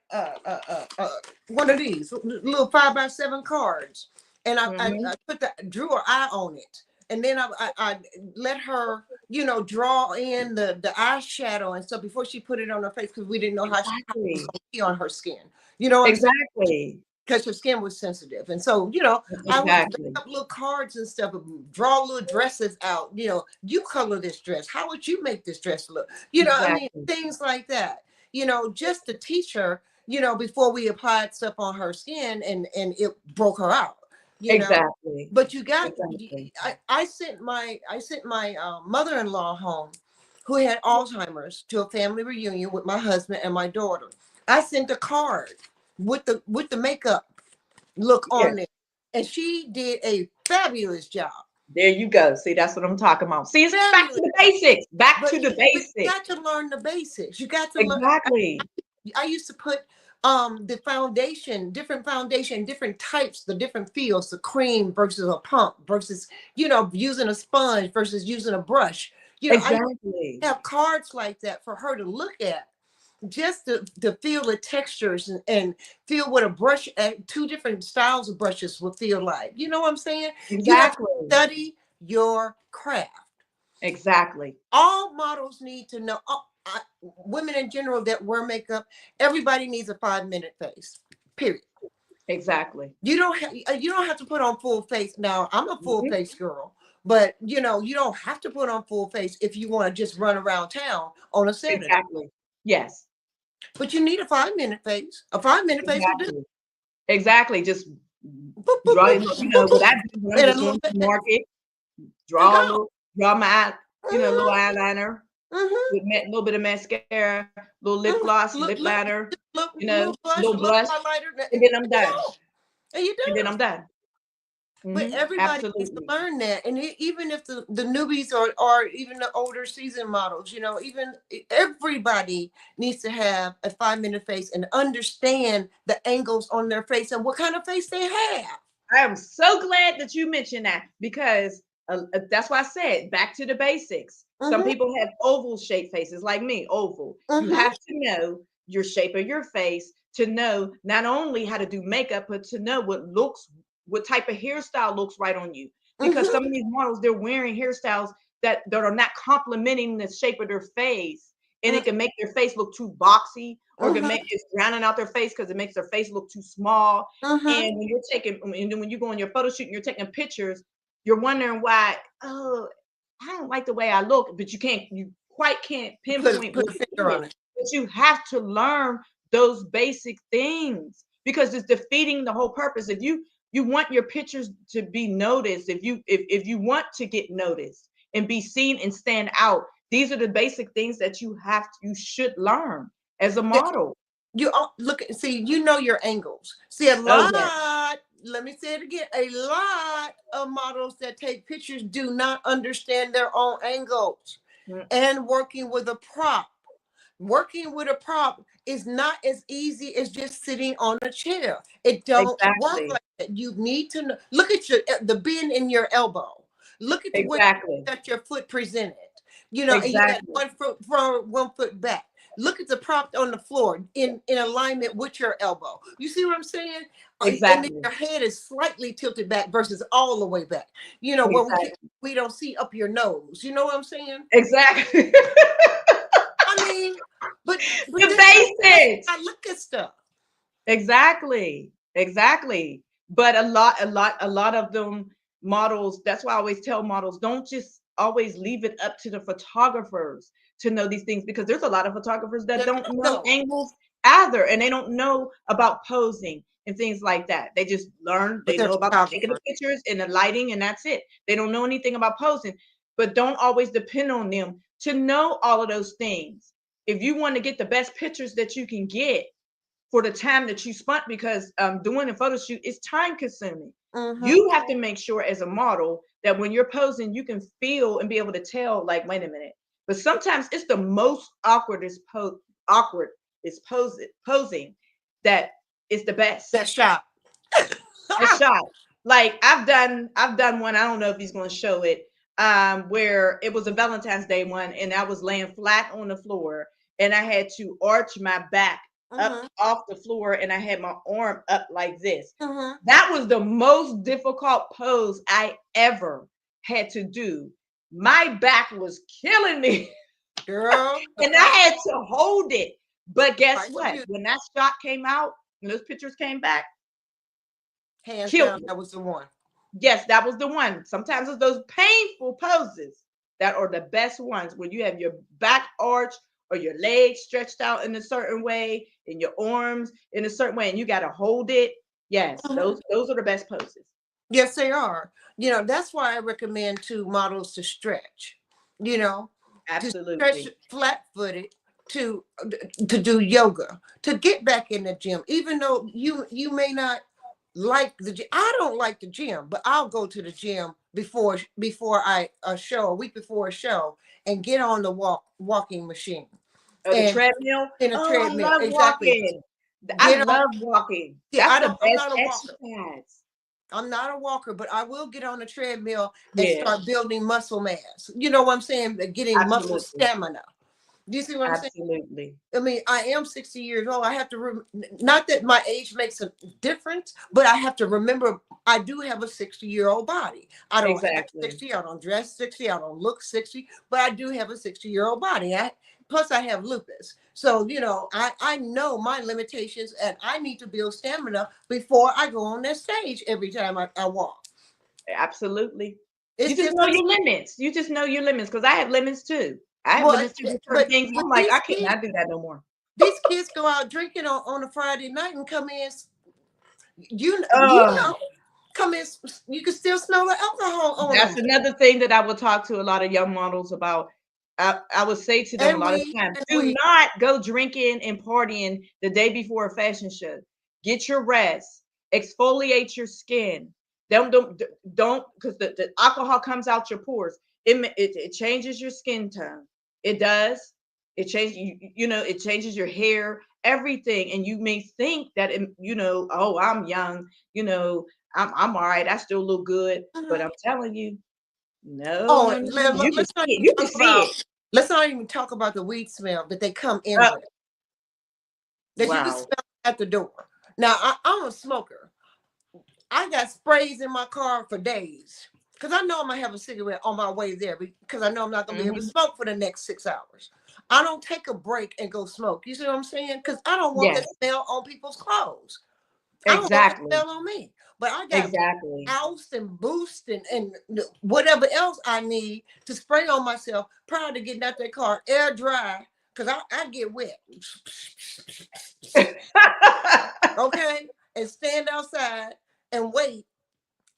one of these little 5x7 cards, and Mhm. I drew her eye on it, and then I let her draw in the eyeshadow and stuff before she put it on her face, because we didn't know how it was Exactly. going to be on her skin. You know what I'm saying? Exactly. Because her skin was sensitive. And so, I would make Exactly. up little cards and stuff, draw little dresses out. You color this dress. How would you make this dress look? I mean, Exactly. things like that. Just to teach her, before we applied stuff on her skin, and it broke her out. You know, Exactly. but you got. Exactly. I sent my mother-in-law home, who had Alzheimer's, to a family reunion with my husband and my daughter. I sent a card with the makeup look Yeah. on it, and she did a fabulous job. There you go. See, that's what I'm talking about. See, it's back to Fabulous. the basics. Back But to the you basics. got to learn the basics. You got to learn. Exactly. I used to put the foundation, different types, the different fields, the cream versus a pump versus using a sponge versus using a brush. I used Exactly. to have cards like that for her to look at, just to feel the textures, and feel what a brush, two different styles of brushes will feel like. You know what I'm saying? You have to Exactly. study your craft. Exactly. All models need to know. Women in general that wear makeup, everybody needs a 5-minute face. Period. Exactly. You don't have to put on full face. Now, I'm a full Mhm. face girl, but you don't have to put on full face if you want to just run around town on a Saturday. Exactly. Yes. But you need a 5-minute face. A 5-minute face will do. Exactly. Exactly. Just Boop, boop, Draw, boop, you boop, know, what boop. I do when I'm And a just little going to bit the market, and draw a go. little, draw my eye, you know, little Mm-hmm, eyeliner mm-hmm, with a little bit of mascara, little lip mm-hmm. gloss, Look, lip look, liner, look, you know, little blush, a little little blush, highlighter, and then I'm you done. go. And you And then do. I'm done. But everybody needs to Absolutely. learn that. And even if the newbies or even the older seasoned models, you know, even everybody needs to have a 5 minute face and understand the angles on their face and what kind of face they have. I am so glad that you mentioned that because that's why I said back to the basics. Some Mm-hmm, people have oval shaped faces like me, oval. You mm-hmm. have to know your shape of your face to know not only how to do makeup, but to know what type of hairstyle looks right on you. Because Mm-hmm. some of these models, they're wearing hairstyles that are not complementing the shape of their face. And it can make their face look too boxy, or it can Mm-hmm. make it rounding out their face because it makes their face look too small. Mm-hmm. And when you're taking, and then when you go on your photo shoot and you're taking pictures, you're wondering why, oh, I don't like the way I look, but you quite can't pinpoint Put what a it finger on is. it. But you have to learn those basic things because it's defeating the whole purpose. If you want your pictures to be noticed, if you want to get noticed and be seen and stand out, these are the basic things that you should learn as a Yeah, model. you look at see, you know your angles. See a Oh yes, lot. Let me say it again. A lot of models that take pictures do not understand their own angles. mm, And working with a prop is not as easy as just sitting on a chair. It don't work exactly, like that. You need to know. Look at the bend in your elbow. Look at the way exactly, that your foot presented. You know, and you got exactly, 1 foot forward, 1 foot back. Look at the prop on the floor in alignment with your elbow. You see what I'm saying? And then exactly, your head is slightly tilted back versus all the way back. You know, where exactly, we don't see up your nose. You know what I'm saying? exactly. I mean, but The that's basics. I look at stuff. Exactly. Exactly. But a lot of them models, that's why I always tell models, don't just always leave it up to the photographers to know these things because there's a lot of photographers that That don't don't know know. angles either and they don't know about posing and things like that. They just learn, But they they're know about taking the photographers. pictures and the lighting and that's it. They don't know anything about posing, but don't always depend on them to know all of those things. If you want to get the best pictures that you can get, for the time that you spent because doing a photo shoot is time consuming. Mm-hmm. You have to make sure as a model that when you're posing, you can feel and be able to tell, like, wait a minute. But sometimes it's the most awkward is posing that is the best. That shot. A shot. Like I've done one, I don't know if he's gonna show it, where it was a Valentine's Day one and I was laying flat on the floor and I had to arch my back up Mm-hmm. off the floor and I had my arm up like this. Mm-hmm. That was the most difficult pose I ever had to do. My back was killing me Girl, and I had to hold it. But guess right to what? you. When that shot came out and those pictures came back, Hands killed down, me. that was the one. Yes, that was the one. Sometimes it's those painful poses that are the best ones when you have your back arch or your legs stretched out in a certain way and your arms in a certain way and you got to hold it. Yes, Mhm. those are the best poses. Yes, they are. You know, that's why I recommend to models to stretch. You know, to stretch Absolutely. flat-footed, to to do yoga, to get back in the gym. Even though you may not like the gym, I don't like the gym, but I'll go to the gym before I a show, a week before a show, and get on the walking machine The and treadmill. in a Oh, I treadmill. love Exactly. walking. I Get on. love walking. See, That's the I'm best not a walker. exercise. I'm not a walker, but I will get on a treadmill and Yeah, start building muscle mass. You know what I'm saying? Getting muscle absolutely. stamina. Do you see what I'm saying? Absolutely. I mean, I am 60 years old. I have to, not that my age makes a difference, but I have to remember I do have a 60-year-old body. I don't act Exactly. 60, I don't dress 60, I don't look 60, but I do have a 60-year-old body. Plus, I have lupus. So, you know, I know my limitations and I need to build stamina before I go on that stage every time I walk. Absolutely. You It's just just, know your limits. You just know your limits because I have limits too. I have well, limits too with certain but things. with I'm like, I cannot do that no more. these kids go out drinking on a Friday night and come in You Oh, know, come in, you can still smell the alcohol on that's them. another thing that I will talk to a lot of young models about. I would say to them a And lot of we, times, and do we. not go drinking and partying the day before a fashion show. Get your rest. Exfoliate your skin. Don't because the alcohol comes out your pores. It changes your skin tone. It does. It changes it changes your hair, everything. And you may think that oh, I'm young, I'm all right. I still look good. But Mhm. I'm telling you, no, Oh, no, no, no. You can let's not see it. even You can talk see about. it. Let's not even talk about the weed smell that they come in Uh, with. That you can wow. smell at the door. Now, I'm a smoker. I got sprays in my car for days because I know I'm gonna have a cigarette on my way there because I know I'm not gonna be able to Hmm. smoke for the next 6 hours. I don't take a break and go smoke. You see what I'm saying? Because I don't want Yes, that smell on people's clothes. I don't want that exactly. smell on me. But I got Exactly. oust and boost and whatever else I need to spray on myself prior to getting out that car, air dry, because I get wet. Okay, and stand outside and wait,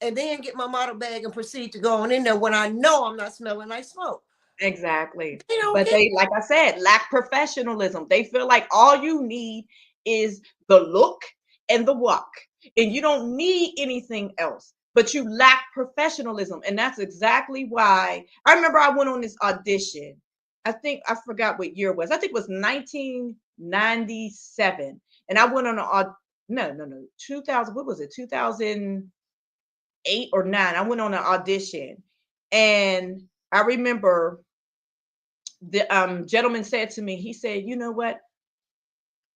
and then get my model bag and proceed to go on in there when I know I'm not smelling like smoke. Exactly. They don't But get. they, like I said, lack professionalism. They feel like all you need is the look and the walk, and you don't need anything else. But you lack professionalism. And that's exactly why I remember I went on this audition. I think I forgot what year it was. I think it was 1997. And I went on no, 2000, what was it? 2008 or 9. I went on an audition. And I remember the gentleman said to me, he said, you know what?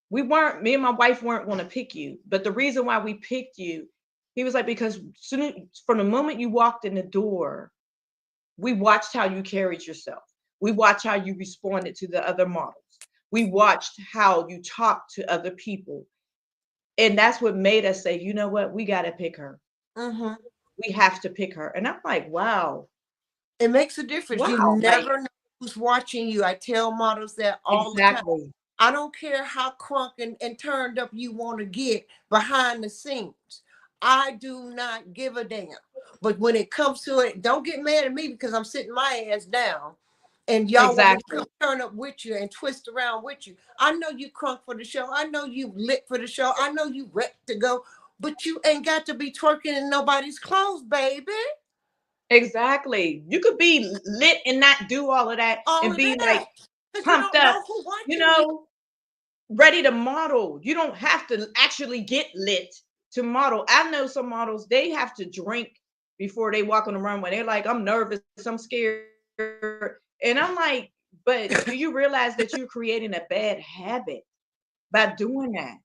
Me and my wife weren't going to pick you. But the reason why we picked you, he was like, because from the moment you walked in the door, we watched how you carried yourself. We watched how you responded to the other models. We watched how you talked to other people. And that's what made us say, you know what? We got to pick her. Mhm. We have to pick her. And I'm like, wow, It makes a difference. You wow. Like, never know who's watching you. I tell models that all the time. exactly. I don't care how crunk and turned up you want to get behind the scenes. I do not give a damn. But when it comes to it, don't get mad at me because I'm sitting my ass down and y'all want me to Exactly. come turn up with you and twist around with you. I know you crunk for the show. I know you lit for the show. I know you ready to go, but you ain't got to be twerking in nobody's clothes, baby. Exactly. You could be lit and not do all of that All and of be like that. Because you pumped don't up, know who you watching you. know, ready to model. You don't have to actually get lit to model. I know some models, they have to drink before they walk on the runway. They're like, I'm nervous, I'm scared. And I'm like, but do you realize that you're creating a bad habit by doing that?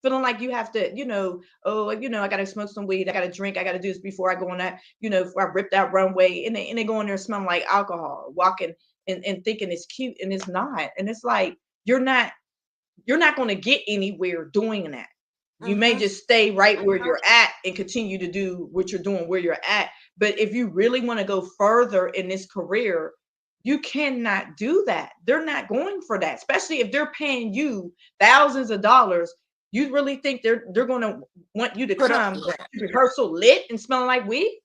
Feeling like you have to, oh, I gotta smoke some weed, I gotta drink, I gotta do this before I go on that, before I rip that runway, and they go in there smelling like alcohol, walking and thinking it's cute, and it's not. And it's like you're not gonna get anywhere doing that. You may Mm-hmm. just stay right where you're at and continue to do what you're doing where you're at. But if you really want to go further in this career, you cannot do that. They're not going for that, especially if they're paying you thousands of dollars. You really think they're going to want you to Put up come with that. to rehearsal lit and smelling like weed?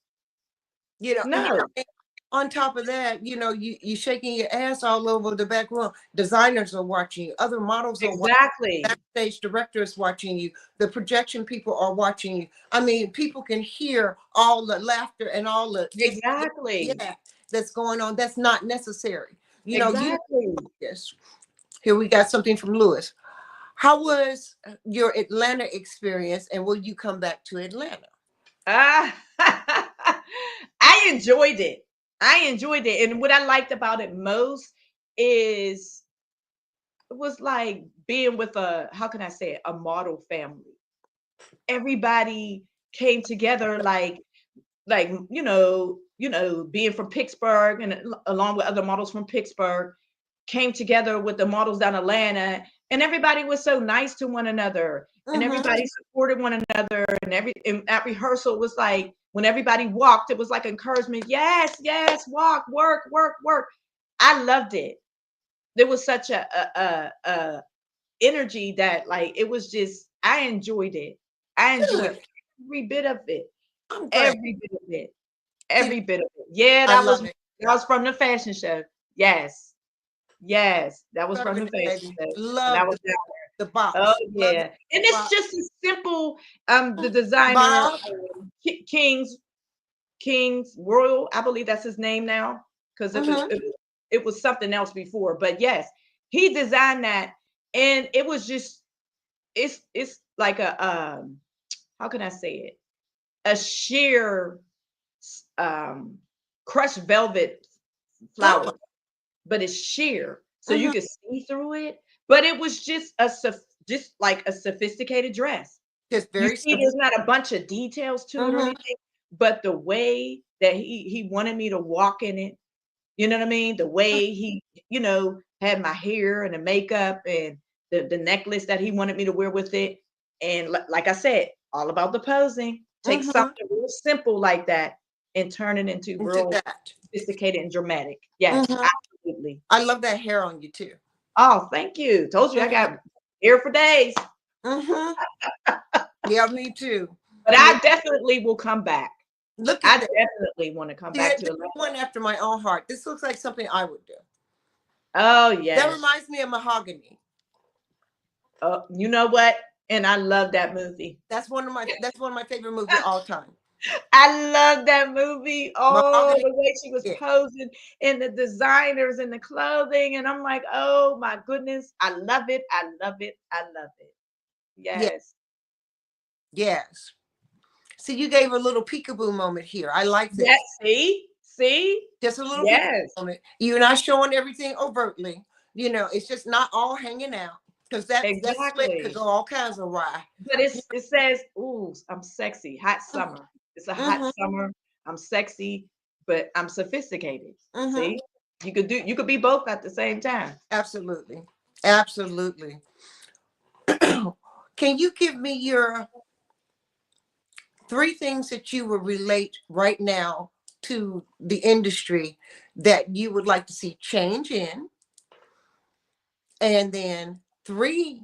No. And on top of that, you shaking your ass all over the back room. Designers are watching you. Other models are watching. Exactly. Backstage director is watching you. The projection people are watching you. I mean, people can hear all the laughter and all the Exactly. yeah that's going on. That's not necessary. You don't Exactly. this. Here we got something from Lewis. How was your Atlanta experience, and will you come back to Atlanta? Ah, I enjoyed it. I enjoyed it. And what I liked about it most is it was like being with how can I say it, a model family. Everybody came together like being from Pittsburgh and along with other models from Pittsburgh came together with the models down Atlanta, and everybody was so nice to one another, and Mm-hmm. everybody supported one another, and at rehearsal it was like when everybody walked, it was like encouragement. Yes, yes, walk, work, work, work. I loved it. There was such a energy that like it was just I enjoyed it. I enjoyed Good. every bit of it. I'm glad. Every bit of it. See, Every bit of it. Yeah, I that love it. was from the fashion show. Yes. Yes, that was from Loving the it, fashion baby. show. And I Love was the Oh box. Love the yeah, and it's box. just a simple. The designer Bob. King's Royal, I believe that's his name now, because Mm-hmm. it was something else before. But yes, he designed that, and it was just it's like a how can I say it? A sheer um crushed velvet Oh. flower, but it's sheer, so you Mm-hmm. could see through it. But it was just just like a sophisticated dress. Just You very see, simple. there's not a bunch of details to it or Mm-hmm. anything, but the way that he wanted me to walk in it, you know what I mean? The way he, had my hair and the makeup and the necklace that he wanted me to wear with it. And like I said, all about the posing. Take Mm-hmm. something real simple like that and turn it into Into real that. sophisticated and dramatic. Yes, Mm-hmm. absolutely. I love that hair on you too. Oh, thank you. Told you I Mm-hmm. got hair for days. Mm-hmm. Yeah, me too. But Me. I definitely will come back. Look I at that. definitely want to come See, back that to this the is land. one after my own heart. This looks like something I would do. Oh, That yes. reminds me of Mahogany. You know what? And I love that movie. That's one of my favorite movies all time. I love that movie. Oh, Mahogany. the way she was Yeah. posing and the designers and the clothing. And I'm like, oh my goodness. I love it. I love it. I love it. Yeah. Yes. Yes. See, you gave a little peekaboo moment here. I like Yes. this. See? See? Just a little peekaboo Yes. moment. You're not showing everything overtly. It's just not all hanging out because that slit could Exactly. go all kinds of awry. But it says, "Ooh, I'm sexy, hot summer." It's a hot Mm-hmm. summer. I'm sexy, but I'm sophisticated. Mm-hmm. See, you could be both at the same time. Absolutely. Absolutely. Can you give me your three things that you would relate right now to the industry that you would like to see change in? And then three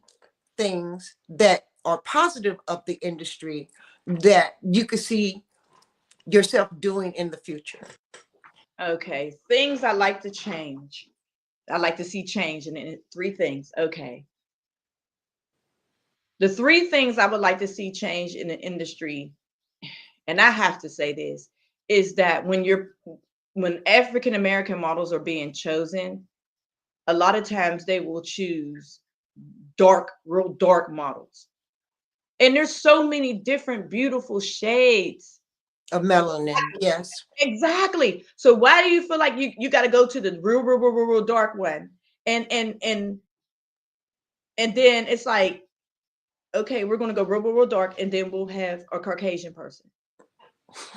things that are positive of the industry that you could see yourself doing in the future. Okay, things I like to change. I like to see change in three things. Okay, the three things I would like to see change in the industry, and I have to say this, is that when African American models are being chosen, a lot of times they will choose real dark models. And there's so many different beautiful shades. Of melanin, yes. Exactly. So why do you feel like you got to go to the real dark one? And and and and then it's like, okay, we're gonna go real dark, and then we'll have a Caucasian person.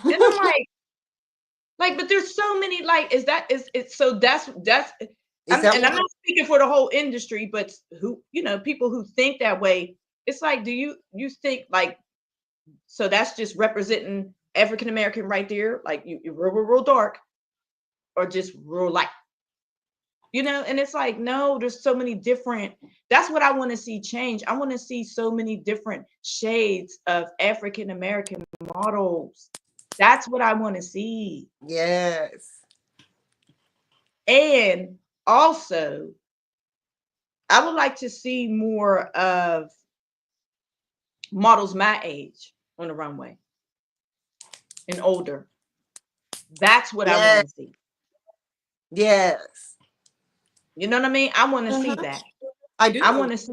And I'm like, but there's so many, like, is that is it's so that's Is that I'm what? not speaking for the whole industry, but who, people who think that way, it's like, do you think like, so that's just representing African American right there, like you real dark or just real light, and it's like, no, there's so many different. That's what I want to see change. I want to see so many different shades of African American models. That's what I want to see. Yes. And also, I would like to see more of models my age on the runway and older. That's what I want Yes. to see. Yes. You know what I mean? I want to see Mhm. that. I I do. want to see.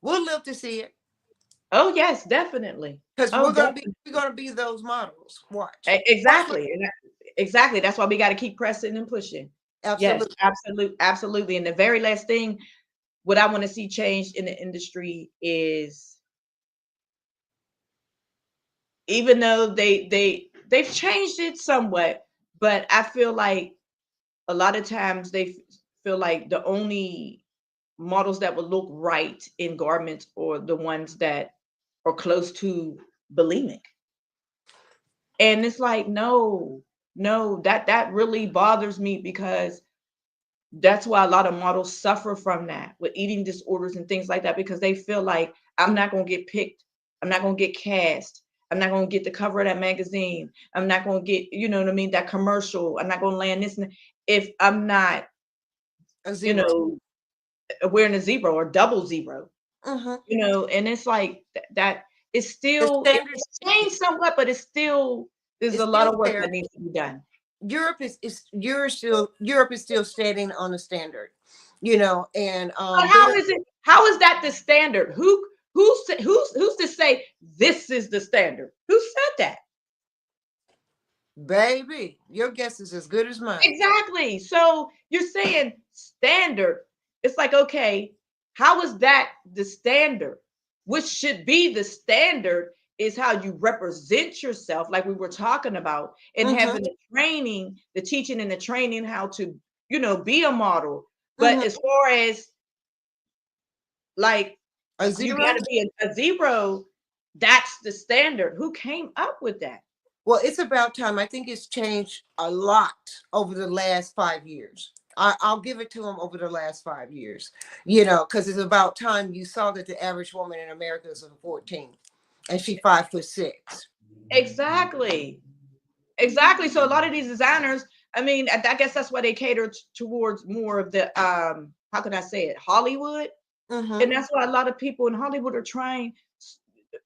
We'll live to see it Oh yes, definitely. because Oh, we're gonna be definitely. we're gonna be those models. Watch. Watch what. Exactly. Exactly. That's why we got to keep pressing and pushing. Yes, Absolutely. absolutely. And the very last thing, what I want to see changed in the industry is, even though they've changed it somewhat, but I feel like a lot of times feel like the only models that will look right in garments are the ones that are close to bulimic. And it's like, no, no, that really bothers me, because that's why a lot of models suffer from that with eating disorders and things like that, because they feel like, I'm not going to get picked I'm not going to get cast. I'm not going to get the cover of that magazine. I'm not going to get, you know what I mean, that commercial. I'm not going to land this. If I'm not, A you zero. know, wearing a zero or double zero, Mm-hmm. you know, and it's like that it's The still, standard it's changed somewhat, but it's still, there's is a lot still of work there. that needs to be done. Europe is still standing on a standard, you know, and But how is it? How is that the standard? Who's to say this is the standard? Who said that? baby, your guess is as good as mine. Exactly. So you're saying standard. It's like, okay, how is that the standard? Which should be the standard is how you represent yourself, like we were talking about, and Mm-hmm. having the training, the teaching and the training how to, you know, be a model. But Mm-hmm. as far as like A you zero. got to be a zero, that's the standard. Who came up with that? Well, it's about time. I think it's changed a lot over the last 5 years. I'll give it to them over the last 5 years, you know, because it's about time you saw that the average woman in America is a 14 and she's 5'6". Exactly. Exactly. So a lot of these designers, I mean, I guess that's why they cater towards more of the how can I say it, Hollywood. Mm-hmm. And that's why a lot of people in Hollywood are trying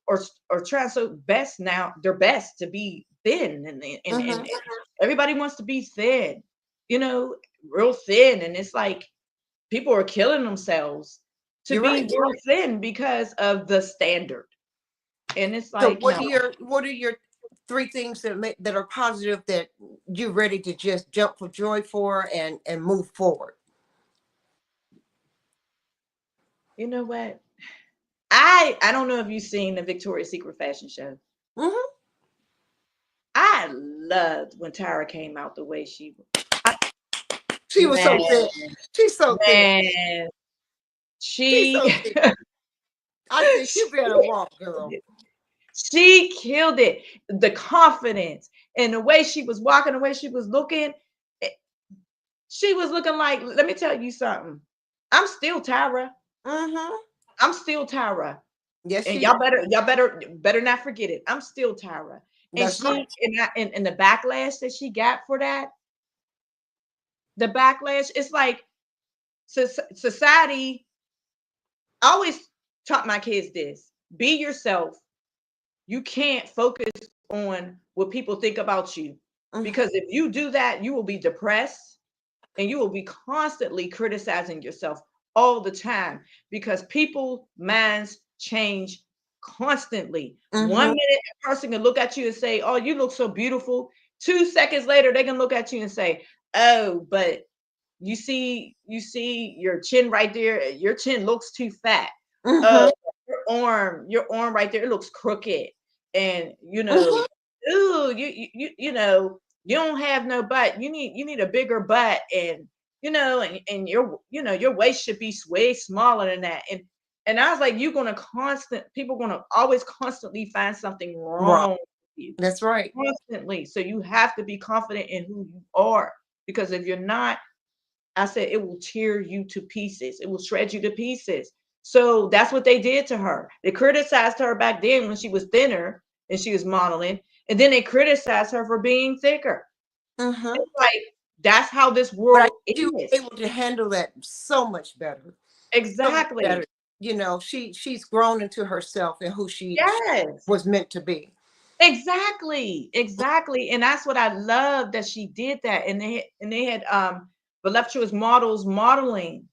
or trying so best now, their best to be thin Mm-hmm. and everybody wants to be thin, you know, real thin. And it's like people are killing themselves to You're be right. real thin because of the standard. And it's So like, no. what are your three things that are positive that you're ready to just jump for joy for and move forward? You know what? I don't know if you've seen the Victoria's Secret fashion show. Mm-hmm. I loved when Tyra came out the way she She was so man, thin. She's so thin. man. She's She so thin. I said, you better walk, girl. she killed it. The confidence and the way she was walking, the way she was looking, eh, she was looking like, let me tell you something. I'm still Tyra. Mm-hmm. I'm still Tyra. Yes, And she is. y'all better not forget it. I'm still Tyra. And That's she right. and the backlash that she got for that, the backlash, it's like society. I always taught my kids this: be yourself. You can't focus on what people think about you, Mm-hmm. because if you do that, you will be depressed and you will be constantly criticizing yourself all the time, because people minds change constantly. One Mm-hmm. minute a person can look at you and say, oh, you look so beautiful. 2 seconds later they can look at you and say, oh, but you see your chin right there, your chin looks too fat. Mm-hmm. Oh, your arm right there, it looks crooked. And Mm-hmm. ooh, you know, you don't have no butt. You need a bigger butt. And and your waist should be way smaller than that. And I was like, people gonna always constantly find something Right. wrong with you. That's right. Constantly. So you have to be confident in who you are. Because if you're not, I said it will tear you to pieces. It will shred you to pieces. So that's what they did to her. They criticized her back then when she was thinner and she was modeling, and then they criticized her for being thicker. Mm-hmm. It's like that's how this But I world think you is. were able to handle that so much better. So much better. Exactly. You know, she's grown into herself and who she Yes. was meant to be. Exactly. Exactly. And that's what I love that she did that. And they had voluptuous models modeling.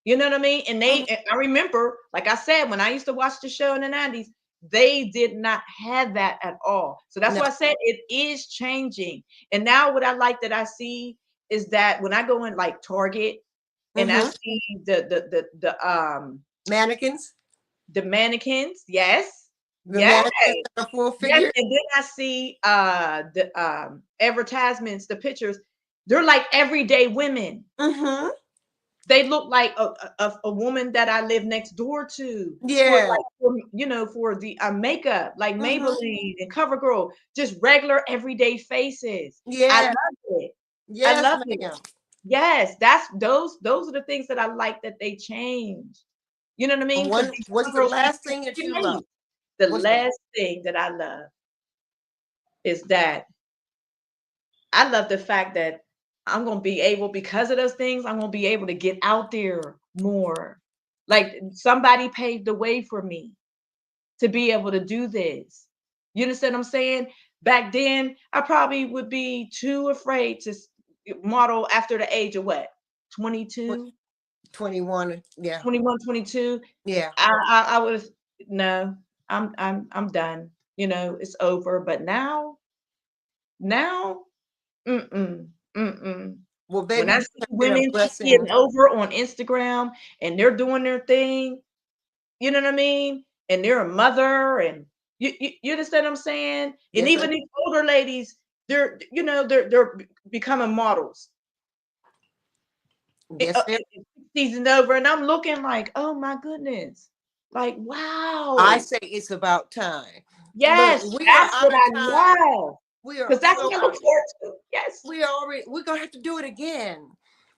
You know what I mean? Mhm. And I remember, like I said, when I used to watch the show in the 90s, they did not have that at all. So that's No. why I said it is changing. And now what I like that I see is that when I go in like Target and I Mm-hmm. see Mannequins. the mannequins, yes, The yes, mannequins that are full yes, figure. and then I see the advertisements, the pictures, they're like everyday women. Mm-hmm. They look like a woman that I live next door to, for Yeah. like for the makeup, like Mm-hmm. Maybelline and CoverGirl, just regular everyday faces. I Yeah. love it. I Yes, love it. ma'am. Yes, that's those are the things that I like that they change. You know what I mean? And Because one, these what's young the girls want last to thing that you love? create. The What's that? last thing that I love is that I love the fact that I'm gonna be able, because of those things, I'm gonna be able to get out there more. Like somebody paved the way for me to be able to do this. You understand what I'm saying? Back then, I probably would be too afraid to model after the age of what? 22, 21. Yeah. 21, 22. Yeah. I was no, I'm done. It's over. But now, mm-mm, mm-mm. Well, When baby, I this see has been a women blessing. getting over on Instagram and they're doing their thing, you know what I mean? And they're a mother, and you understand what I'm saying? And Yes, even these older ladies, they're becoming models. yes, ma'am. 60s and over, and I'm looking like, oh my goodness, like I wow, say it's about time. Look, yes, we are that's out what of I time. love, We are because that's so what I out look of. forward to. Yes, We're gonna have to do it again.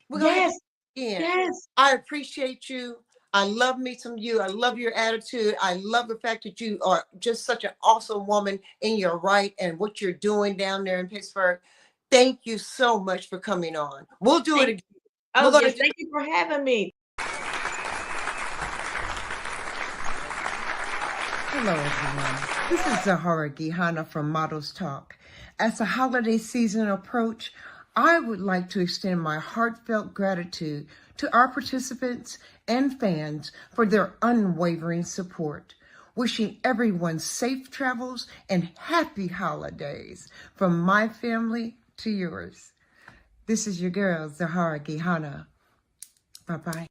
We're gonna have to yes, do it again. yes. I appreciate you. I love me some you. I love your attitude. I love the fact that you are just such an awesome woman in your right and what you're doing down there in Pittsburgh. Thank you so much for coming on. We'll do it Thank again. We're Oh gonna yes, do thank you for having me. Hello, everyone. This is Zahara Gihana from Models Talk. As the holiday season approach, I would like to extend my heartfelt gratitude to our participants and fans for their unwavering support. Wishing everyone safe travels and happy holidays from my family to yours. This is your girl, Zahara Gihana. Bye-bye.